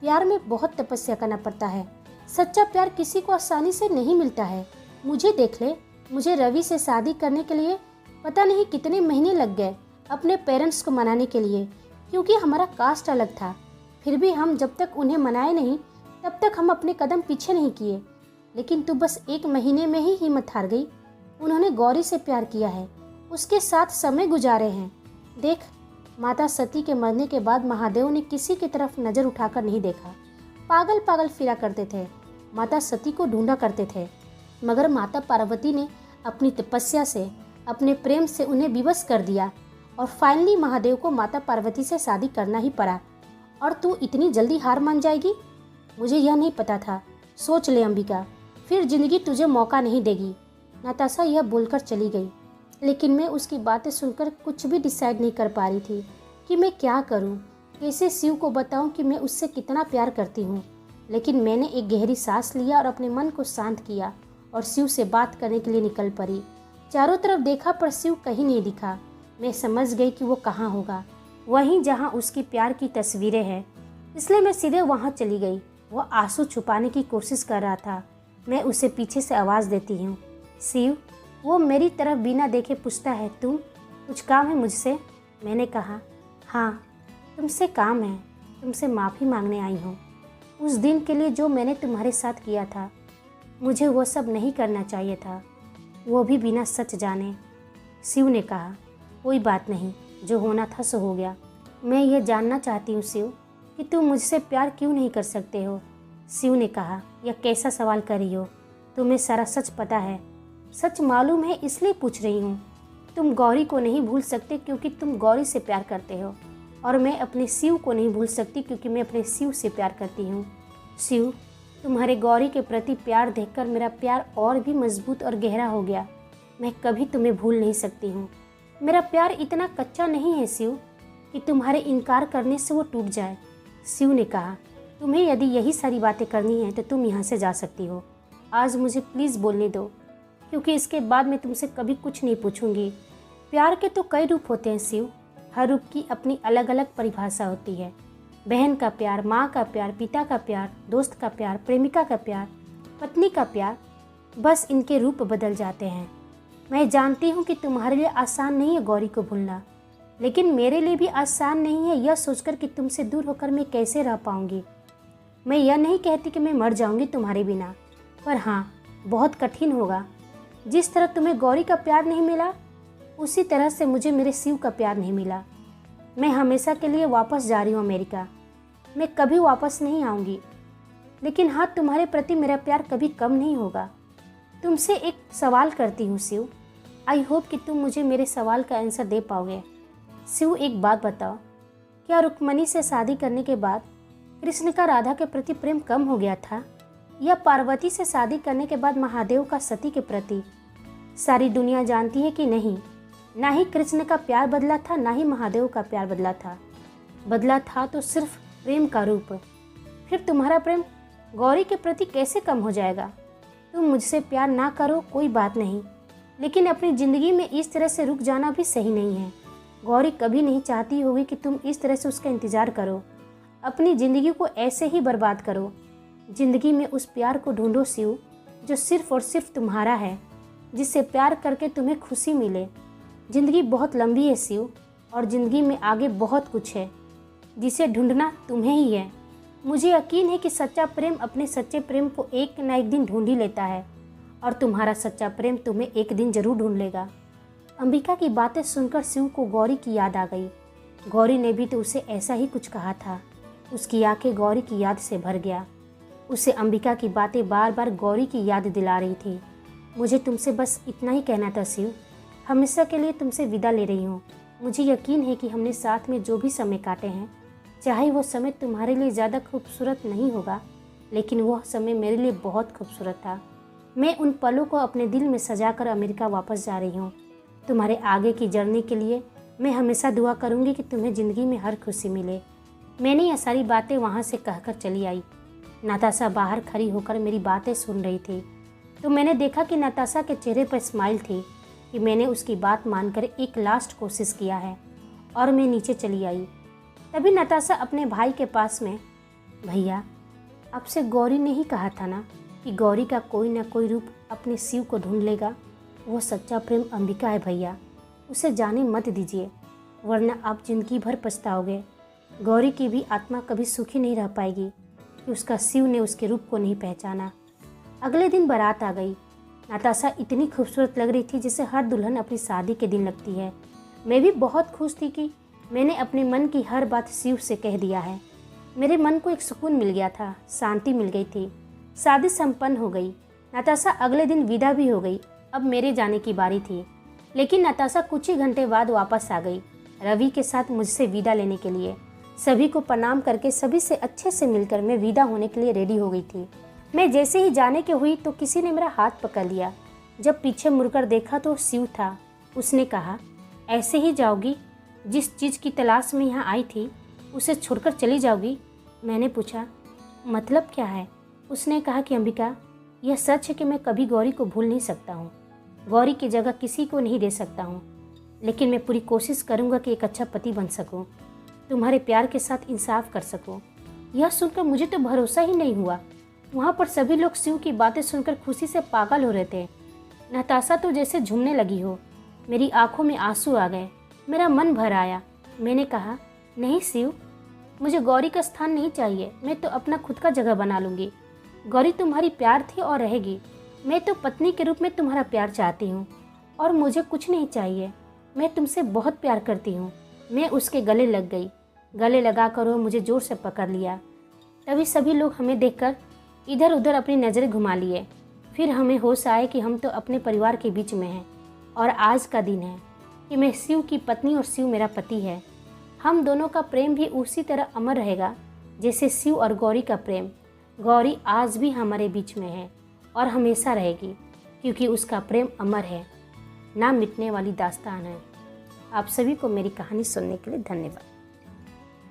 प्यार में बहुत तपस्या करना पड़ता है। सच्चा प्यार किसी को आसानी से नहीं मिलता है। मुझे देख ले, मुझे रवि से शादी करने के लिए पता नहीं कितने महीने लग गए अपने पेरेंट्स को मनाने के लिए, क्योंकि हमारा कास्ट अलग था। फिर भी हम जब तक उन्हें मनाए नहीं तब तक हम अपने कदम पीछे नहीं किए। लेकिन तू बस 1 महीने में ही हिम्मत हार गई। उन्होंने गौरी से प्यार किया है, उसके साथ समय गुजारे हैं। देख, माता सती के मरने के बाद महादेव ने किसी की तरफ नज़र उठाकर नहीं देखा। पागल पागल फिरा करते थे, माता सती को ढूंढा करते थे, मगर माता पार्वती ने अपनी तपस्या से, अपने प्रेम से उन्हें विवश कर दिया, और फाइनली महादेव को माता पार्वती से शादी करना ही पड़ा। और तू इतनी जल्दी हार मान जाएगी? मुझे यह नहीं पता था। सोच ले अंबिका, फिर जिंदगी तुझे मौका नहीं देगी। नताशा यह बोलकर चली गई, लेकिन मैं उसकी बातें सुनकर कुछ भी डिसाइड नहीं कर पा रही थी कि मैं क्या करूं, कैसे शिव को बताऊं कि मैं उससे कितना प्यार करती हूं। लेकिन मैंने एक गहरी सांस लिया और अपने मन को शांत किया और शिव से बात करने के लिए निकल पड़ी। चारों तरफ देखा पर शिव कहीं नहीं दिखा। मैं समझ गई कि वो कहाँ होगा, वहीं जहाँ उसकी प्यार की तस्वीरें हैं, इसलिए मैं सीधे वहाँ चली गई। वो आंसू छुपाने की कोशिश कर रहा था। मैं उसे पीछे से आवाज़ देती हूँ, शिव। वो मेरी तरफ बिना देखे पूछता है, तुम कुछ काम है मुझसे? मैंने कहा, हाँ तुमसे काम है, तुमसे माफ़ी मांगने आई हूँ। उस दिन के लिए जो मैंने तुम्हारे साथ किया था, मुझे वो सब नहीं करना चाहिए था, वो भी बिना सच जाने। शिव ने कहा, कोई बात नहीं, जो होना था सो हो गया। मैं ये जानना चाहती हूँ शिव कि तुम मुझसे प्यार क्यों नहीं कर सकते हो? शिव ने कहा, यह कैसा सवाल कर रही हो? तुम्हें सारा सच पता है। सच मालूम है इसलिए पूछ रही हूँ। तुम गौरी को नहीं भूल सकते क्योंकि तुम गौरी से प्यार करते हो, और मैं अपने शिव को नहीं भूल सकती क्योंकि मैं अपने शिव से प्यार करती हूँ। शिव, तुम्हारे गौरी के प्रति प्यार देखकर मेरा प्यार और भी मजबूत और गहरा हो गया। मैं कभी तुम्हें भूल नहीं सकती हूँ। मेरा प्यार इतना कच्चा नहीं है शिव कि तुम्हारे इनकार करने से वो टूट जाए। शिव ने कहा, तुम्हें यदि यही सारी बातें करनी है तो तुम यहाँ से जा सकती हो। आज मुझे प्लीज़ बोलने दो क्योंकि इसके बाद मैं तुमसे कभी कुछ नहीं पूछूंगी। प्यार के तो कई रूप होते हैं शिव, हर रूप की अपनी अलग अलग परिभाषा होती है। बहन का प्यार, माँ का प्यार, पिता का प्यार, दोस्त का प्यार, प्रेमिका का प्यार, पत्नी का प्यार, बस इनके रूप बदल जाते हैं। मैं जानती हूँ कि तुम्हारे लिए आसान नहीं है गौरी को भूलना, लेकिन मेरे लिए भी आसान नहीं है यह सोचकर कि तुमसे दूर होकर मैं कैसे रह पाऊंगी। मैं यह नहीं कहती कि मैं मर जाऊंगी तुम्हारे बिना, पर हाँ, बहुत कठिन होगा। जिस तरह तुम्हें गौरी का प्यार नहीं मिला, उसी तरह से मुझे मेरे शिव का प्यार नहीं मिला। मैं हमेशा के लिए वापस जा रही हूँ अमेरिका। मैं कभी वापस नहीं आऊँगी, लेकिन हाँ, तुम्हारे प्रति मेरा प्यार कभी कम नहीं होगा। तुमसे एक सवाल करती हूँ शिव, आई होप कि तुम मुझे मेरे सवाल का आंसर दे पाओगे। शिव, एक बात बताओ, क्या रुक्मणी से शादी करने के बाद कृष्ण का राधा के प्रति प्रेम कम हो गया था, या पार्वती से शादी करने के बाद महादेव का सती के प्रति? सारी दुनिया जानती है कि नहीं, ना ही कृष्ण का प्यार बदला था, ना ही महादेव का प्यार बदला था। बदला था तो सिर्फ प्रेम का रूप। फिर तुम्हारा प्रेम गौरी के प्रति कैसे कम हो जाएगा? तुम मुझसे प्यार ना करो कोई बात नहीं, लेकिन अपनी ज़िंदगी में इस तरह से रुक जाना भी सही नहीं है। गौरी कभी नहीं चाहती होगी कि तुम इस तरह से उसका इंतज़ार करो, अपनी ज़िंदगी को ऐसे ही बर्बाद करो। ज़िंदगी में उस प्यार को ढूंढो शिव, जो सिर्फ और सिर्फ तुम्हारा है, जिससे प्यार करके तुम्हें खुशी मिले। ज़िंदगी बहुत लंबी है शिव, और ज़िंदगी में आगे बहुत कुछ है, जिसे ढूंढना तुम्हें ही है। मुझे यकीन है कि सच्चा प्रेम अपने सच्चे प्रेम को एक न एक दिन ढूंढ ही लेता है, और तुम्हारा सच्चा प्रेम तुम्हें एक दिन जरूर ढूंढ लेगा। अंबिका की बातें सुनकर शिव को गौरी की याद आ गई। गौरी ने भी तो उसे ऐसा ही कुछ कहा था। उसकी आंखें गौरी की याद से भर गया। उसे अंबिका की बातें बार बार गौरी की याद दिला रही थी। मुझे तुमसे बस इतना ही कहना था शिव, हमेशा के लिए तुमसे विदा ले रही हूँ। मुझे यकीन है कि हमने साथ में जो भी समय काटे हैं, चाहे वो समय तुम्हारे लिए ज़्यादा खूबसूरत नहीं होगा, लेकिन वह समय मेरे लिए बहुत खूबसूरत था। मैं उन पलों को अपने दिल में सजाकर अमेरिका वापस जा रही हूँ। तुम्हारे आगे की जर्नी के लिए मैं हमेशा दुआ करूँगी कि तुम्हें ज़िंदगी में हर खुशी मिले। मैंने यह सारी बातें वहाँ से कहकर चली आई। नताशा बाहर खड़ी होकर मेरी बातें सुन रही थी, तो मैंने देखा कि नताशा के चेहरे पर स्माइल थी कि मैंने उसकी बात मानकर एक लास्ट कोशिश किया है, और मैं नीचे चली आई। तभी नताशा अपने भाई के पास में, भैया, आपसे गौरी ने ही कहा था ना कि गौरी का कोई ना कोई रूप अपने शिव को ढूंढ लेगा। वो सच्चा प्रेम अंबिका है भैया, उसे जाने मत दीजिए, वरना आप जिंदगी भर पछताओगे। गौरी की भी आत्मा कभी सुखी नहीं रह पाएगी कि उसका शिव ने उसके रूप को नहीं पहचाना। अगले दिन बारात आ गई। नताशा इतनी खूबसूरत लग रही थी जैसे हर दुल्हन अपनी शादी के दिन लगती है। मैं भी बहुत खुश थी कि मैंने अपने मन की हर बात शिव से कह दिया है। मेरे मन को एक सुकून मिल गया था, शांति मिल गई थी। शादी संपन्न हो गई। नताशा अगले दिन विदा भी हो गई। अब मेरे जाने की बारी थी, लेकिन नताशा कुछ ही घंटे बाद वापस आ गई, रवि के साथ मुझसे विदा लेने के लिए। सभी को प्रणाम करके सभी से अच्छे से मिलकर मैं विदा होने के लिए रेडी हो गई थी। मैं जैसे ही जाने की हुई तो किसी ने मेरा हाथ पकड़ लिया। जब पीछे मुड़कर देखा तो शिव था। उसने कहा, ऐसे ही जाओगी? जिस चीज़ की तलाश में यहाँ आई थी उसे छोड़कर चली जाओगी? मैंने पूछा, मतलब क्या है? उसने कहा कि अंबिका, यह सच है कि मैं कभी गौरी को भूल नहीं सकता हूँ। गौरी की जगह किसी को नहीं दे सकता हूँ, लेकिन मैं पूरी कोशिश करूँगा कि एक अच्छा पति बन सकूँ, तुम्हारे प्यार के साथ इंसाफ कर सकूँ। यह सुनकर मुझे तो भरोसा ही नहीं हुआ। वहाँ पर सभी लोग शिव की बातें सुनकर खुशी से पागल हो रहे थे। नताशा तो जैसे झूमने लगी हो। मेरी आंखों में आंसू आ गए, मेरा मन भर आया। मैंने कहा, नहीं शिव, मुझे गौरी का स्थान नहीं चाहिए। मैं तो अपना खुद का जगह बना लूँगी। गौरी तुम्हारी प्यार थी और रहेगी। मैं तो पत्नी के रूप में तुम्हारा प्यार चाहती हूँ, और मुझे कुछ नहीं चाहिए। मैं तुमसे बहुत प्यार करती हूँ। मैं उसके गले लग गई। गले लगाकर वो मुझे ज़ोर से पकड़ लिया। तभी सभी लोग हमें देखकर इधर उधर अपनी नज़रें घुमा लिए। फिर हमें होश आए कि हम तो अपने परिवार के बीच में हैं, और आज का दिन है कि मैं शिव की पत्नी और शिव मेरा पति है। हम दोनों का प्रेम भी उसी तरह अमर रहेगा जैसे शिव और गौरी का प्रेम। गौरी आज भी हमारे बीच में है और हमेशा रहेगी, क्योंकि उसका प्रेम अमर है, ना मिटने वाली दास्तान है। आप सभी को मेरी कहानी सुनने के लिए धन्यवाद।